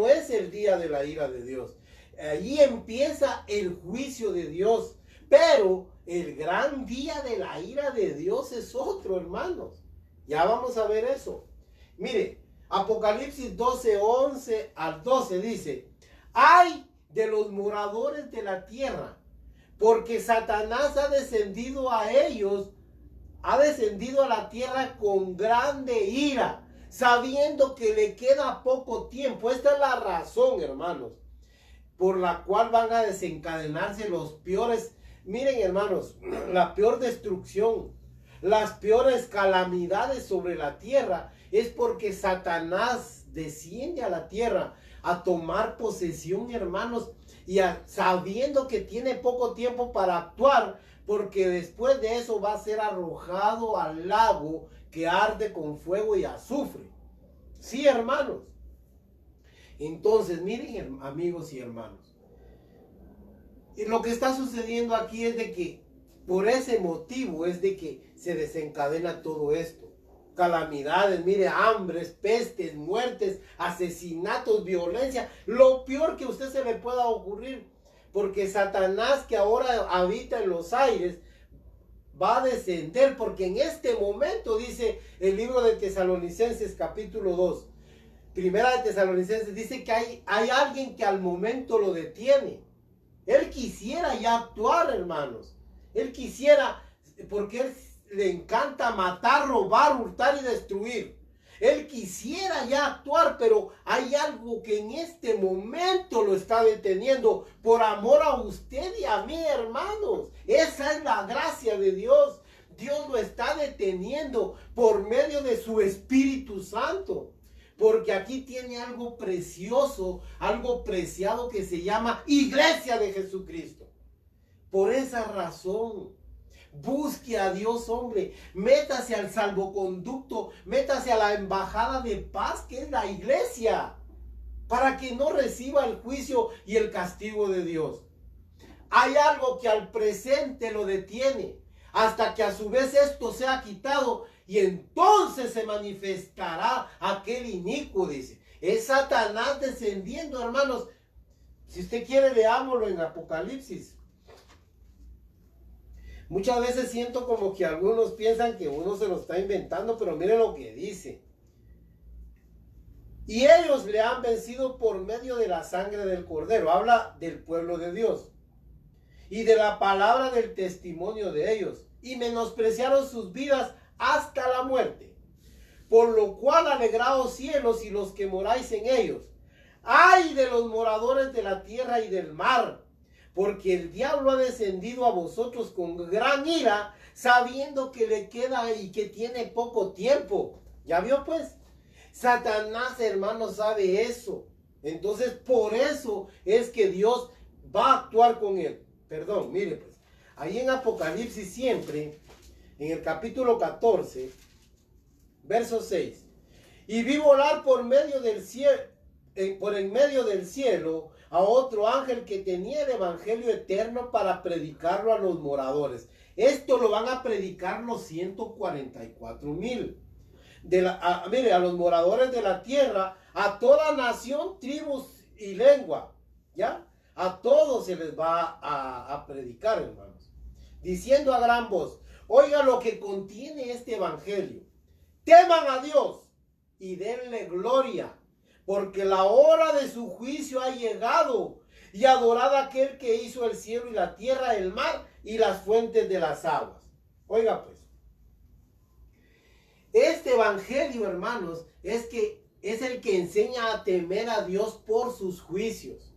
es el día de la ira de Dios. Allí empieza el juicio de Dios. Pero el gran día de la ira de Dios es otro, hermanos. Ya vamos a ver eso. Mire, Apocalipsis 12, 11 al 12 dice: ¡ay de los moradores de la tierra! Porque Satanás ha descendido a ellos ha descendido a la tierra con grande ira, sabiendo que le queda poco tiempo. Esta es la razón, hermanos, por la cual van a desencadenarse los peores, miren hermanos, la peor destrucción, las peores calamidades sobre la tierra, es porque Satanás desciende a la tierra a tomar posesión, hermanos, y sabiendo que tiene poco tiempo para actuar, porque después de eso va a ser arrojado al lago que arde con fuego y azufre. Sí, hermanos. Entonces, miren, amigos y hermanos, y lo que está sucediendo aquí es de que por ese motivo es de que se desencadena todo esto. Calamidades, mire, hambres, pestes, muertes, asesinatos, violencia, lo peor que a usted se le pueda ocurrir, porque Satanás, que ahora habita en los aires, va a descender, porque en este momento, dice el libro de Tesalonicenses capítulo 2, primera de Tesalonicenses, dice que hay alguien que al momento lo detiene. Él quisiera ya actuar, hermanos. Él quisiera, porque él le encanta matar, robar, hurtar y destruir. Él quisiera ya actuar, pero hay algo que en este momento lo está deteniendo por amor a usted y a mí, hermanos. Esa es la gracia de Dios. Dios lo está deteniendo por medio de su Espíritu Santo. Porque aquí tiene algo precioso, algo preciado que se llama Iglesia de Jesucristo. Por esa razón, busque a Dios, hombre. Métase al salvoconducto, métase a la embajada de paz que es la iglesia, para que no reciba el juicio y el castigo de Dios. Hay algo que al presente lo detiene, hasta que a su vez esto sea quitado, y entonces se manifestará aquel inicuo, dice. Es Satanás descendiendo, hermanos. Si usted quiere, leámoslo en Apocalipsis. Muchas veces siento como que algunos piensan que uno se lo está inventando, pero miren lo que dice. Y ellos le han vencido por medio de la sangre del Cordero. Habla del pueblo de Dios. Y de la palabra del testimonio de ellos. Y menospreciaron sus vidas hasta la muerte. Por lo cual alegraos cielos y los que moráis en ellos. ¡Ay de los moradores de la tierra y del mar! Porque el diablo ha descendido a vosotros con gran ira, sabiendo que le queda y que tiene poco tiempo. ¿Ya vio pues? Satanás, hermano, sabe eso. Entonces, por eso es que Dios va a actuar con él. Perdón, mire pues. Ahí en Apocalipsis siempre, en el capítulo 14, verso 6. Y vi volar por medio del cielo, por en medio del cielo, a otro ángel que tenía el evangelio eterno para predicarlo a los moradores. Esto lo van a predicar los 144,000. Mire, a los moradores de la tierra, a toda nación, tribus y lengua, ¿ya? A todos se les va a predicar, hermanos. Diciendo a gran voz, oiga lo que contiene este evangelio. Teman a Dios y denle gloria, porque la hora de su juicio ha llegado, y adorad a aquel que hizo el cielo y la tierra, el mar y las fuentes de las aguas. Oiga pues, este evangelio, hermanos, es el que enseña a temer a Dios por sus juicios.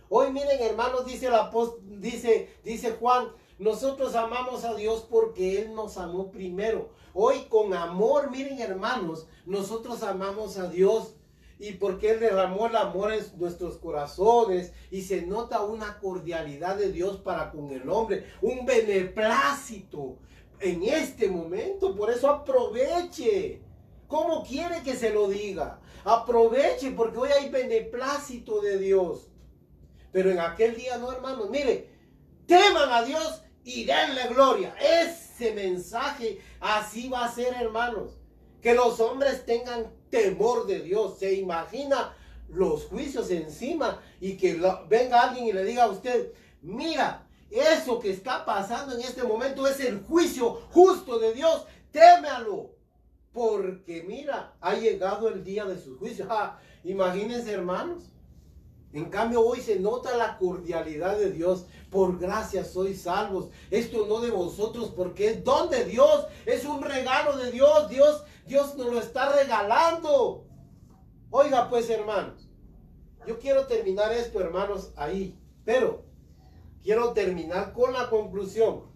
Hoy miren, hermanos, dice Juan, nosotros amamos a Dios porque Él nos amó primero. Hoy con amor, miren, hermanos, nosotros amamos a Dios. Y porque Él derramó el amor en nuestros corazones. Y se nota una cordialidad de Dios para con el hombre. Un beneplácito en este momento. Por eso aproveche. ¿Cómo quiere que se lo diga? Aproveche porque hoy hay beneplácito de Dios. Pero en aquel día no, hermanos. Mire, teman a Dios y denle gloria. Ese mensaje así va a ser, hermanos. Que los hombres tengan temor de Dios. Se imagina los juicios encima y que venga alguien y le diga a usted, mira, eso que está pasando en este momento es el juicio justo de Dios. Témalo. Porque mira, ha llegado el día de su juicio. Imagínense, hermanos. En cambio hoy se nota la cordialidad de Dios. Por gracia sois salvos. Esto no de vosotros porque es don de Dios. Es un regalo de Dios. Dios nos lo está regalando. Oiga pues, hermanos. Yo quiero terminar esto, hermanos, ahí. Pero quiero terminar con la conclusión.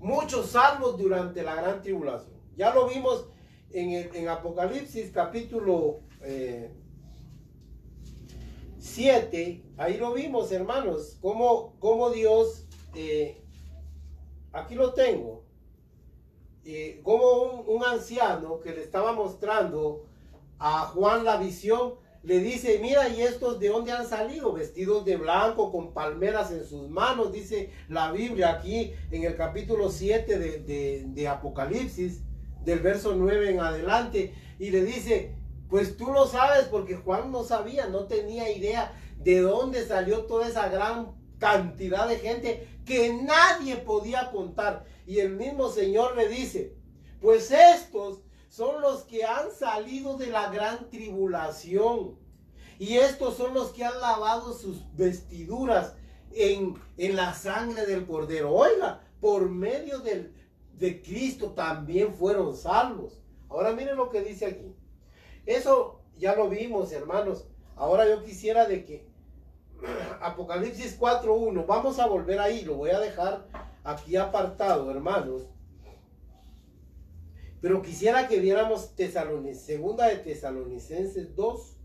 Muchos salvos durante la gran tribulación. Ya lo vimos en Apocalipsis capítulo 7, ahí lo vimos, hermanos, cómo Dios, aquí lo tengo, como un anciano que le estaba mostrando a Juan la visión, le dice, mira, ¿y estos de dónde han salido? Vestidos de blanco, con palmeras en sus manos, dice la Biblia aquí en el capítulo 7 de Apocalipsis, del verso 9 en adelante, y le dice, pues tú lo sabes, porque Juan no sabía, no tenía idea de dónde salió toda esa gran cantidad de gente que nadie podía contar. Y el mismo Señor le dice, pues estos son los que han salido de la gran tribulación. Y estos son los que han lavado sus vestiduras en la sangre del Cordero. Oiga, por medio de Cristo también fueron salvos. Ahora miren lo que dice aquí. Eso ya lo vimos, hermanos. Ahora yo quisiera de que Apocalipsis 4:1, vamos a volver ahí, lo voy a dejar aquí apartado, hermanos. Pero quisiera que viéramos segunda de Tesalonicenses 2,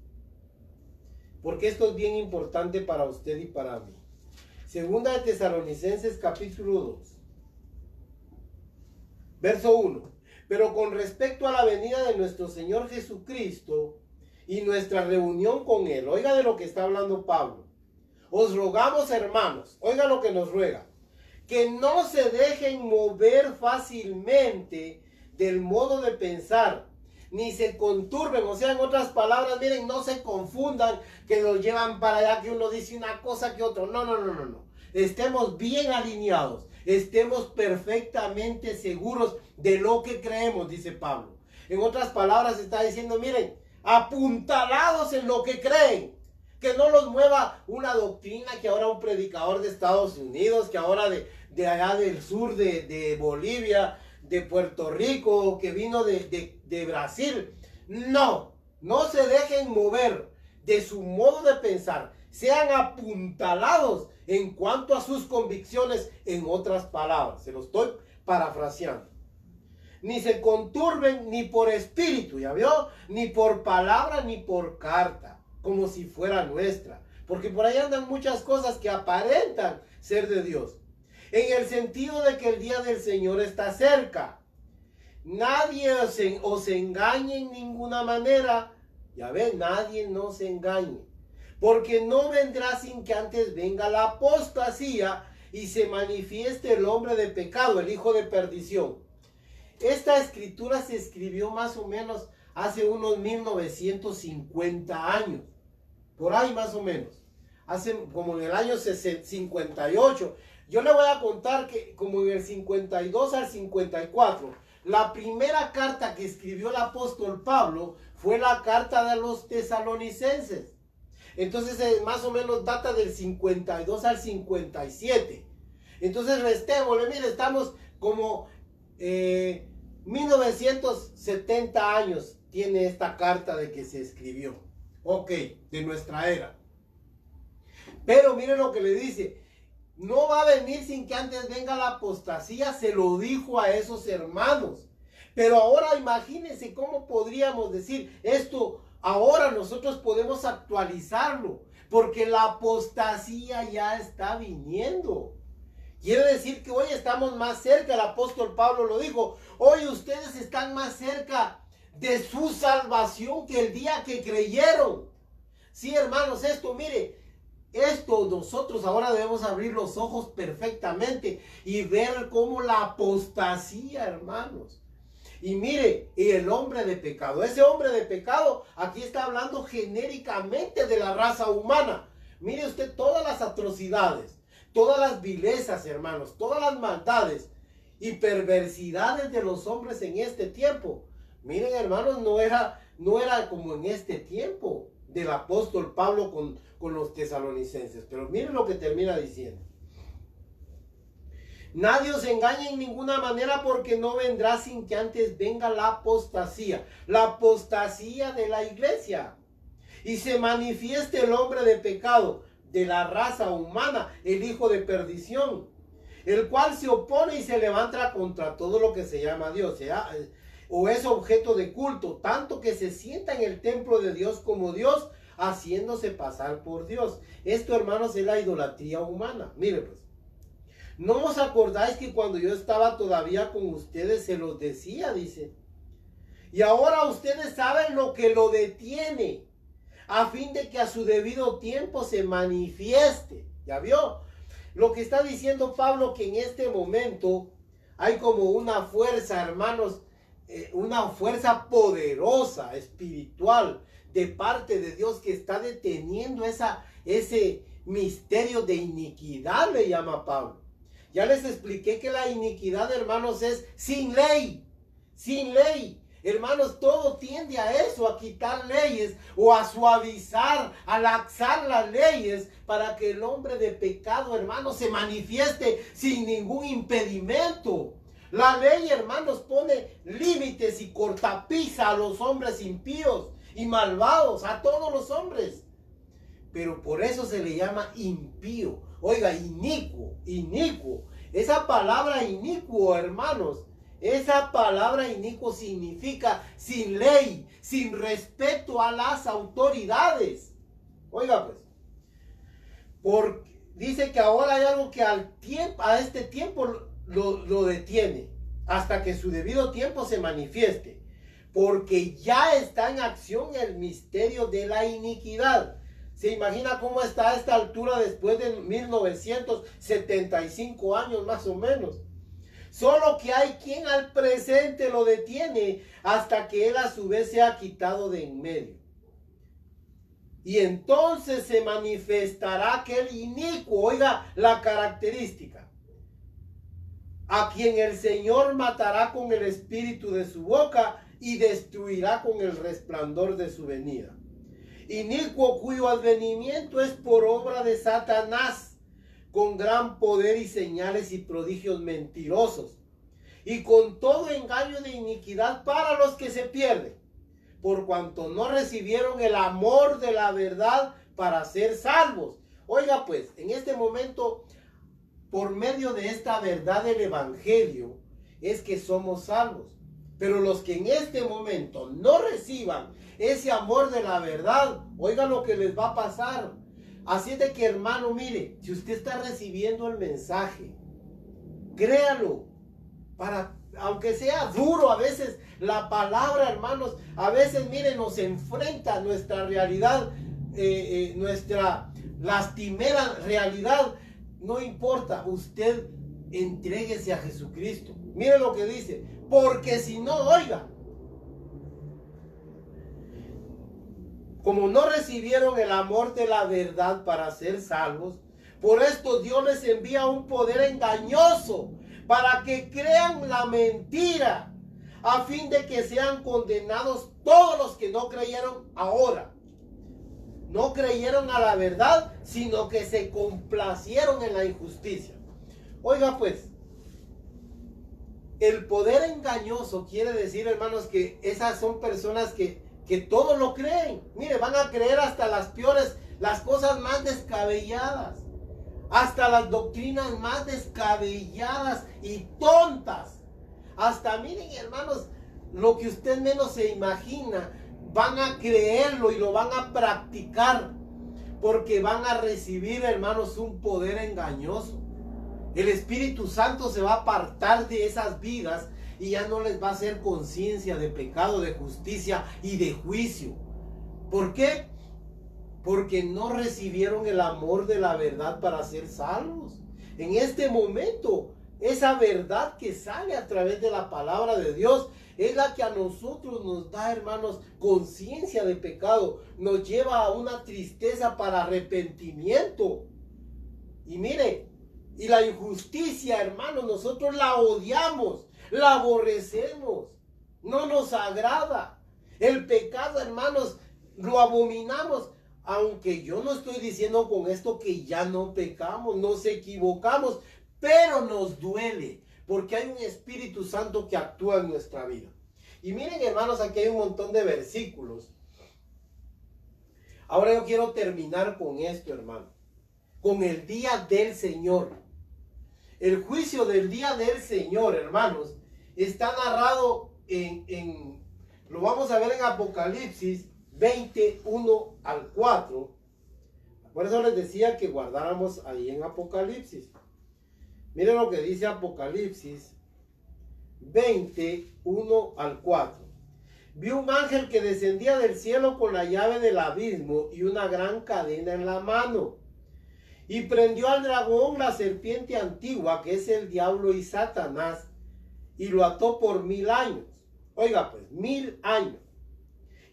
porque esto es bien importante para usted y para mí. Segunda de Tesalonicenses capítulo 2, verso 1. Pero con respecto a la venida de nuestro Señor Jesucristo y nuestra reunión con Él, oiga de lo que está hablando Pablo. Os rogamos, hermanos, oiga lo que nos ruega, que no se dejen mover fácilmente del modo de pensar, ni se conturben, o sea, en otras palabras, miren, no se confundan, que los llevan para allá, que uno dice una cosa que otro. No. Estemos bien alineados, estemos perfectamente seguros de lo que creemos, dice Pablo. En otras palabras, está diciendo, miren, apuntalados en lo que creen, que no los mueva una doctrina que ahora un predicador de Estados Unidos, que ahora de allá del sur de Bolivia, de Puerto Rico, que vino de Brasil. No se dejen mover de su modo de pensar. Sean apuntalados en cuanto a sus convicciones, en otras palabras. Se lo estoy parafraseando. Ni se conturben ni por espíritu, ¿ya vio? Ni por palabra ni por carta, como si fuera nuestra. Porque por ahí andan muchas cosas que aparentan ser de Dios. En el sentido de que el día del Señor está cerca. Nadie os engañe en ninguna manera. Ya ven, nadie nos engañe. Porque no vendrá sin que antes venga la apostasía y se manifieste el hombre de pecado, el hijo de perdición. Esta escritura se escribió más o menos hace unos 1950 años. Por ahí más o menos. Hace como en el año 58. Yo le voy a contar que como en el 52 al 54, la primera carta que escribió el apóstol Pablo fue la carta de los tesalonicenses. Entonces más o menos data del 52 al 57. Entonces restémosle, mire, estamos como 1970 años tiene esta carta de que se escribió. Ok, de nuestra era. Pero mire lo que le dice. No va a venir sin que antes venga la apostasía, se lo dijo a esos hermanos. Pero ahora imagínense cómo podríamos decir esto. Ahora nosotros podemos actualizarlo, porque la apostasía ya está viniendo. Quiere decir que hoy estamos más cerca, el apóstol Pablo lo dijo, hoy ustedes están más cerca de su salvación que el día que creyeron. Sí, hermanos, esto, mire, esto nosotros ahora debemos abrir los ojos perfectamente y ver cómo la apostasía, hermanos. Y mire, y el hombre de pecado, ese hombre de pecado, aquí está hablando genéricamente de la raza humana. Mire usted todas las atrocidades, todas las vilezas, hermanos, todas las maldades y perversidades de los hombres en este tiempo. Miren, hermanos, no era como en este tiempo. del apóstol Pablo con los tesalonicenses. Pero miren lo que termina diciendo. Nadie os engañe en ninguna manera, porque no vendrá sin que antes venga la apostasía de la iglesia, y se manifieste el hombre de pecado, de la raza humana, el hijo de perdición, el cual se opone y se levanta contra todo lo que se llama Dios, o es objeto de culto, tanto que se sienta en el templo de Dios como Dios, haciéndose pasar por Dios. Esto, hermanos, es la idolatría humana. Miren pues, ¿no os acordáis que cuando yo estaba todavía con ustedes se los decía? Dice. Y ahora ustedes saben lo que lo detiene, a fin de que a su debido tiempo se manifieste. ¿Ya vio? Lo que está diciendo Pablo, que en este momento hay como una fuerza, hermanos, una fuerza poderosa, espiritual, de parte de Dios, que está deteniendo ese misterio de iniquidad, le llama Pablo. Ya les expliqué que la iniquidad, hermanos, es sin ley. Sin ley. Hermanos, todo tiende a eso, a quitar leyes o a suavizar, a laxar las leyes para que el hombre de pecado, hermanos, se manifieste sin ningún impedimento. La ley, hermanos, pone límites y cortapisa a los hombres impíos y malvados, a todos los hombres. Pero por eso se le llama impío. Oiga, inicuo, inicuo. Esa palabra inicuo, hermanos, esa palabra inicuo significa sin ley, sin respeto a las autoridades. Oiga pues, porque dice que ahora hay algo que a este tiempo lo detiene, hasta que su debido tiempo se manifieste, porque ya está en acción el misterio de la iniquidad. ¿Se imagina cómo está a esta altura después de 1975 años más o menos? Solo que hay quien al presente lo detiene hasta que él a su vez se ha quitado de en medio. Y entonces se manifestará aquel inicuo, oiga la característica, a quien el Señor matará con el espíritu de su boca y destruirá con el resplandor de su venida. Inicuo, cuyo advenimiento es por obra de Satanás, con gran poder y señales y prodigios mentirosos, y con todo engaño de iniquidad para los que se pierden, por cuanto no recibieron el amor de la verdad para ser salvos. Oiga pues, en este momento, por medio de esta verdad del evangelio, es que somos salvos. Pero los que en este momento no reciban ese amor de la verdad, oiga lo que les va a pasar. Así es de que, hermano, mire, si usted está recibiendo el mensaje, créalo, aunque sea duro a veces, la palabra, hermanos, a veces, mire, nos enfrenta a nuestra realidad, nuestra lastimera realidad. No importa, usted entréguese a Jesucristo. Mire lo que dice, porque si no, oiga, como no recibieron el amor de la verdad para ser salvos, por esto Dios les envía un poder engañoso para que crean la mentira, a fin de que sean condenados todos los que no creyeron ahora. No creyeron a la verdad, sino que se complacieron en la injusticia. Oiga pues, el poder engañoso quiere decir, hermanos, que esas son personas que todo lo creen. Mire, van a creer hasta las peores, las cosas más descabelladas, hasta las doctrinas más descabelladas y tontas. Hasta, miren, hermanos, lo que usted menos se imagina, van a creerlo y lo van a practicar, porque van a recibir, hermanos, un poder engañoso. El Espíritu Santo se va a apartar de esas vidas y ya no les va a hacer conciencia de pecado, de justicia y de juicio. ¿Por qué? Porque no recibieron el amor de la verdad para ser salvos. En este momento, esa verdad que sale a través de la palabra de Dios es la que a nosotros nos da, hermanos, conciencia de pecado. Nos lleva a una tristeza para arrepentimiento. Y mire, y la injusticia, hermanos, nosotros la odiamos, la aborrecemos, no nos agrada. El pecado, hermanos, lo abominamos. Aunque yo no estoy diciendo con esto que ya no pecamos, nos equivocamos, pero nos duele, porque hay un Espíritu Santo que actúa en nuestra vida. Y miren, hermanos, aquí hay un montón de versículos. Ahora yo quiero terminar con esto, hermano, con el día del Señor. El juicio del día del Señor, hermanos, está narrado lo vamos a ver en Apocalipsis 21 al 4. Por eso les decía que guardáramos ahí en Apocalipsis. Miren lo que dice Apocalipsis 21 al 4. Vi un ángel que descendía del cielo con la llave del abismo y una gran cadena en la mano. Y prendió al dragón, la serpiente antigua, que es el diablo y Satanás, y lo ató por 1000 años. Oiga, pues, 1000 años.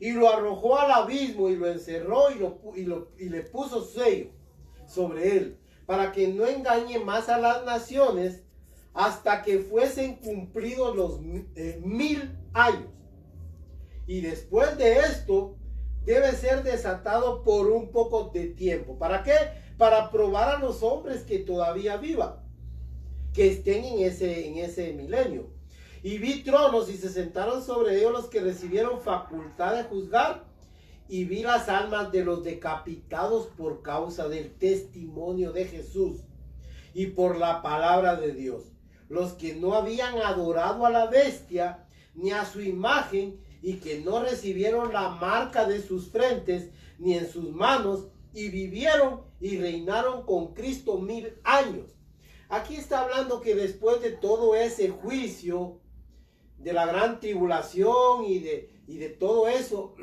Y lo arrojó al abismo y lo encerró y le puso sello sobre él, para que no engañe más a las naciones hasta que fuesen cumplidos los 1000 años. Y después de esto, debe ser desatado por un poco de tiempo. ¿Para qué? Para probar a los hombres que todavía vivan, que estén en ese milenio. Y vi tronos y se sentaron sobre ellos los que recibieron facultad de juzgar. Y vi las almas de los decapitados por causa del testimonio de Jesús y por la palabra de Dios. Los que no habían adorado a la bestia ni a su imagen y que no recibieron la marca de sus frentes ni en sus manos, y vivieron y reinaron con Cristo 1000 años. Aquí está hablando que después de todo ese juicio, de la gran tribulación y de todo eso,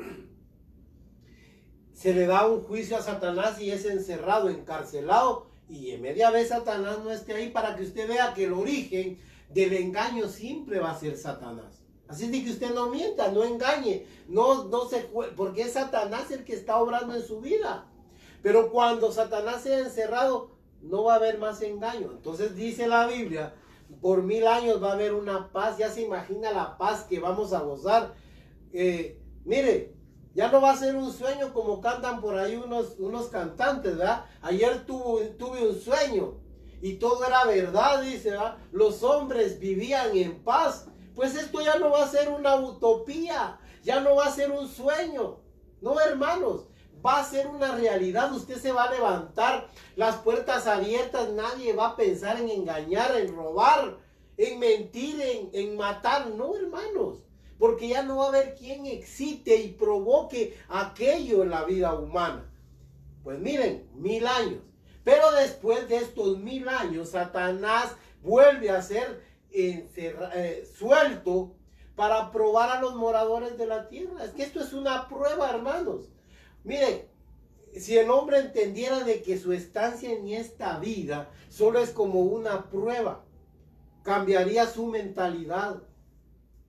se le da un juicio a Satanás y es encerrado, encarcelado, y en media vez Satanás no esté ahí, para que usted vea que el origen del engaño siempre va a ser Satanás. Así es de que usted no mienta, no engañe, porque es Satanás el que está obrando en su vida. Pero cuando Satanás sea encerrado, no va a haber más engaño. Entonces dice la Biblia, por 1000 años va a haber una paz. Ya se imagina la paz que vamos a gozar. Mire, ya no va a ser un sueño como cantan por ahí unos cantantes, ¿verdad? Ayer tuve un sueño y todo era verdad, dice, ¿verdad? Los hombres vivían en paz. Pues esto ya no va a ser una utopía, ya no va a ser un sueño. No, hermanos, va a ser una realidad. Usted se va a levantar, las puertas abiertas, nadie va a pensar en engañar, en robar, en mentir, en matar. No, hermanos, porque ya no va a haber quien excite y provoque aquello en la vida humana. Pues miren, 1000 años. Pero después de estos 1000 años, Satanás vuelve a ser suelto para probar a los moradores de la tierra. Es que esto es una prueba, hermanos. Miren, si el hombre entendiera de que su estancia en esta vida solo es como una prueba, cambiaría su mentalidad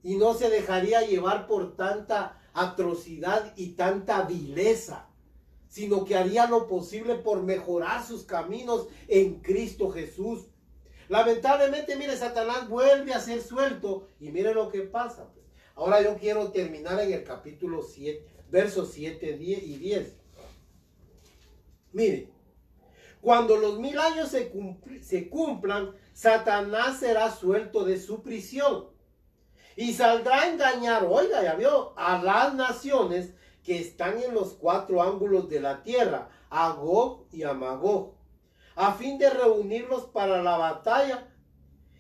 y no se dejaría llevar por tanta atrocidad y tanta vileza, sino que haría lo posible por mejorar sus caminos en Cristo Jesús. Lamentablemente, mire, Satanás vuelve a ser suelto y mire lo que pasa. Pues. Ahora yo quiero terminar en el capítulo 7, versos 7 y 10. Mire, cuando los 1000 años se cumplan, Satanás será suelto de su prisión y saldrá a engañar, oiga, ya vio, a las naciones que están en los 4 ángulos de la tierra, a Gog y a Magog, a fin de reunirlos para la batalla,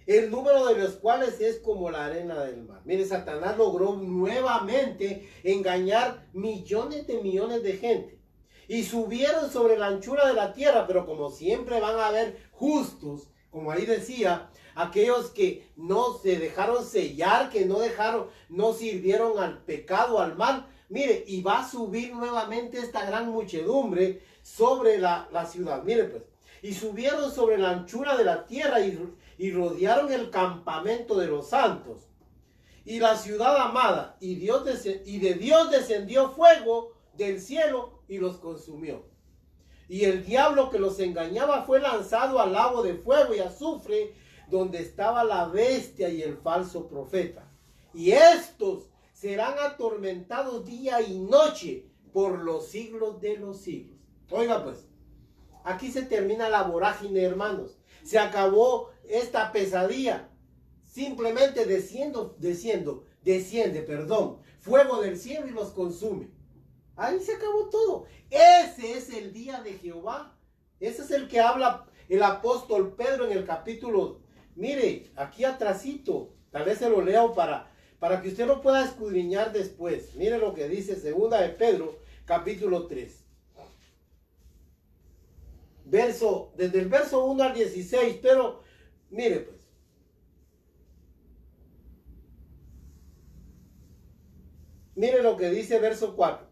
el número de los cuales es como la arena del mar. Mire, Satanás logró nuevamente engañar millones de gente. Y subieron sobre la anchura de la tierra, pero como siempre van a haber justos, como ahí decía, aquellos que no se dejaron sellar, que no sirvieron al pecado, al mal. Mire, y va a subir nuevamente esta gran muchedumbre sobre la ciudad. Mire pues, y subieron sobre la anchura de la tierra y rodearon el campamento de los santos y la ciudad amada, y de Dios descendió fuego del cielo y los consumió. Y el diablo que los engañaba fue lanzado al lago de fuego y azufre, donde estaba la bestia y el falso profeta. Y estos serán atormentados día y noche por los siglos de los siglos. Oiga pues, aquí se termina la vorágine, hermanos. Se acabó esta pesadilla. Simplemente desciende, fuego del cielo y los consume. Ahí se acabó todo. Ese es el día de Jehová. Ese es el que habla el apóstol Pedro en el capítulo. Mire, aquí atrasito. Tal vez se lo leo para que usted lo pueda escudriñar después. Mire lo que dice segunda de Pedro, capítulo 3. Desde el verso 1 al 16, pero mire pues. Mire lo que dice verso 4.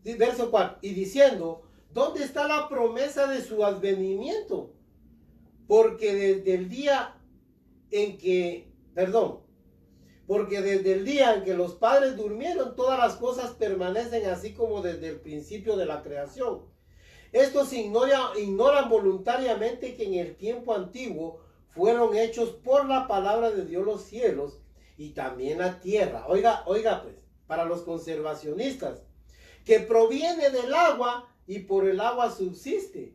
Verso 4. Y diciendo, ¿dónde está la promesa de su advenimiento? Porque desde el día en que los padres durmieron, todas las cosas permanecen así como desde el principio de la creación. Estos ignoran voluntariamente que en el tiempo antiguo fueron hechos por la palabra de Dios los cielos y también la tierra. Oiga pues, para los conservacionistas, que proviene del agua y por el agua subsiste.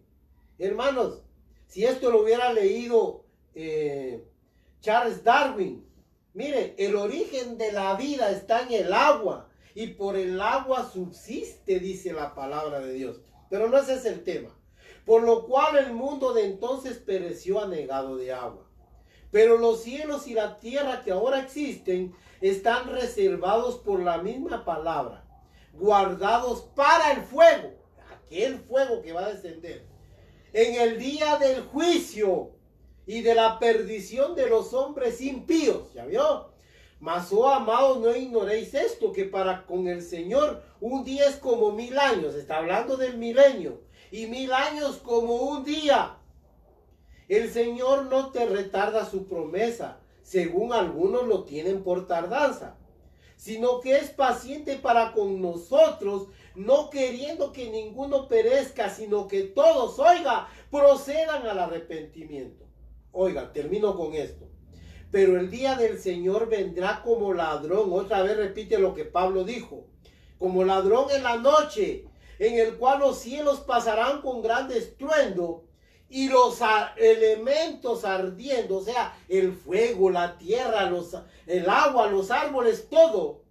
Hermanos, si esto lo hubiera leído Charles Darwin, mire, el origen de la vida está en el agua y por el agua subsiste, dice la palabra de Dios. Pero no ese es el tema. Por lo cual el mundo de entonces pereció anegado de agua. Pero los cielos y la tierra que ahora existen están reservados por la misma palabra, guardados para el fuego, aquel fuego que va a descender, en el día del juicio y de la perdición de los hombres impíos. ¿Ya vio? Mas, oh amados, no ignoréis esto, que para con el Señor un día es como 1000 años. Está hablando del milenio. Y 1000 años como un día. El Señor no te retarda su promesa, según algunos lo tienen por tardanza, sino que es paciente para con nosotros, no queriendo que ninguno perezca, sino que todos, procedan al arrepentimiento. Termino con esto. Pero el día del Señor vendrá como ladrón. Otra vez repite lo que Pablo dijo. Como ladrón en la noche, en el cual los cielos pasarán con gran estruendo y los elementos ardiendo, o sea, el fuego, la tierra, el agua, los árboles, todo,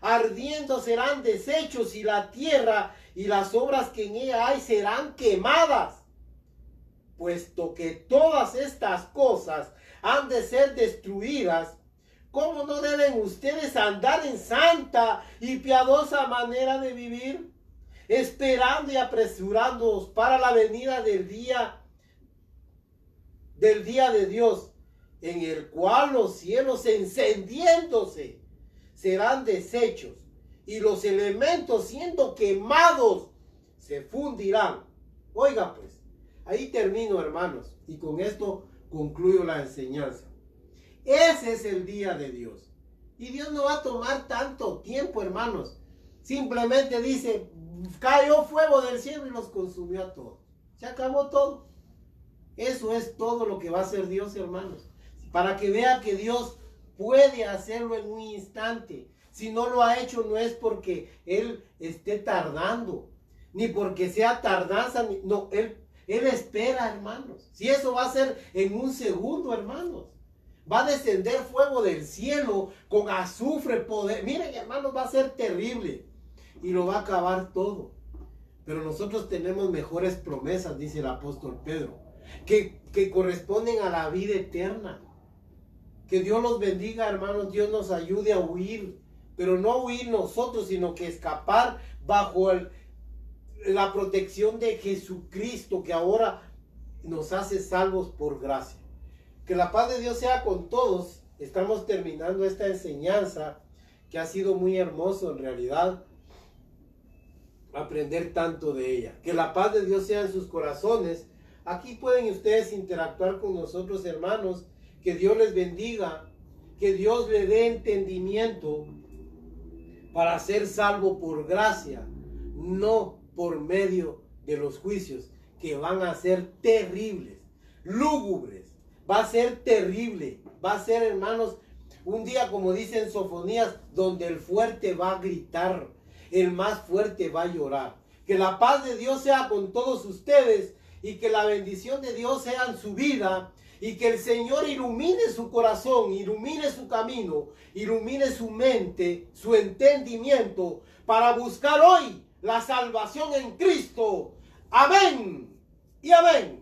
ardiendo serán deshechos y la tierra y las obras que en ella hay serán quemadas. Puesto que todas estas cosas han de ser destruidas, ¿cómo no deben ustedes andar en santa y piadosa manera de vivir? Esperando y apresurándoos para la venida del día de Dios, en el cual los cielos encendiéndose serán deshechos y los elementos siendo quemados se fundirán. Oiga pues, ahí termino, hermanos, y con esto concluyo la enseñanza. Ese es el día de Dios. Y Dios no va a tomar tanto tiempo, hermanos. Simplemente dice, cayó fuego del cielo y los consumió a todos. Se acabó todo. Eso es todo lo que va a hacer Dios, hermanos. Para que vea que Dios puede hacerlo en un instante. Si no lo ha hecho, no es porque Él esté tardando, ni porque sea tardanza. No, Él espera, hermanos. Si eso va a ser en un segundo, hermanos. Va a descender fuego del cielo con azufre, poder. Miren, hermanos, va a ser terrible. Y lo va a acabar todo. Pero nosotros tenemos mejores promesas, dice el apóstol Pedro, que corresponden a la vida eterna. Que Dios los bendiga, hermanos. Dios nos ayude a huir. Pero no huir nosotros, sino que escapar bajo la protección de Jesucristo, que ahora nos hace salvos por gracia. Que la paz de Dios sea con todos. Estamos terminando esta enseñanza que ha sido muy hermoso en realidad aprender tanto de ella. Que la paz de Dios sea en sus corazones. Aquí pueden ustedes interactuar con nosotros, hermanos. Que Dios les bendiga. Que Dios le dé entendimiento para ser salvo por gracia, no por medio de los juicios que van a ser terribles, lúgubres. Va a ser terrible. Va a ser, hermanos, Un día, como dice en Sofonías, donde el fuerte va a gritar, el más fuerte va a llorar. Que la paz de Dios sea con todos ustedes y que la bendición de Dios sea en su vida y que el Señor ilumine su corazón, ilumine su camino, ilumine su mente, su entendimiento para buscar hoy la salvación en Cristo. Amén y amén.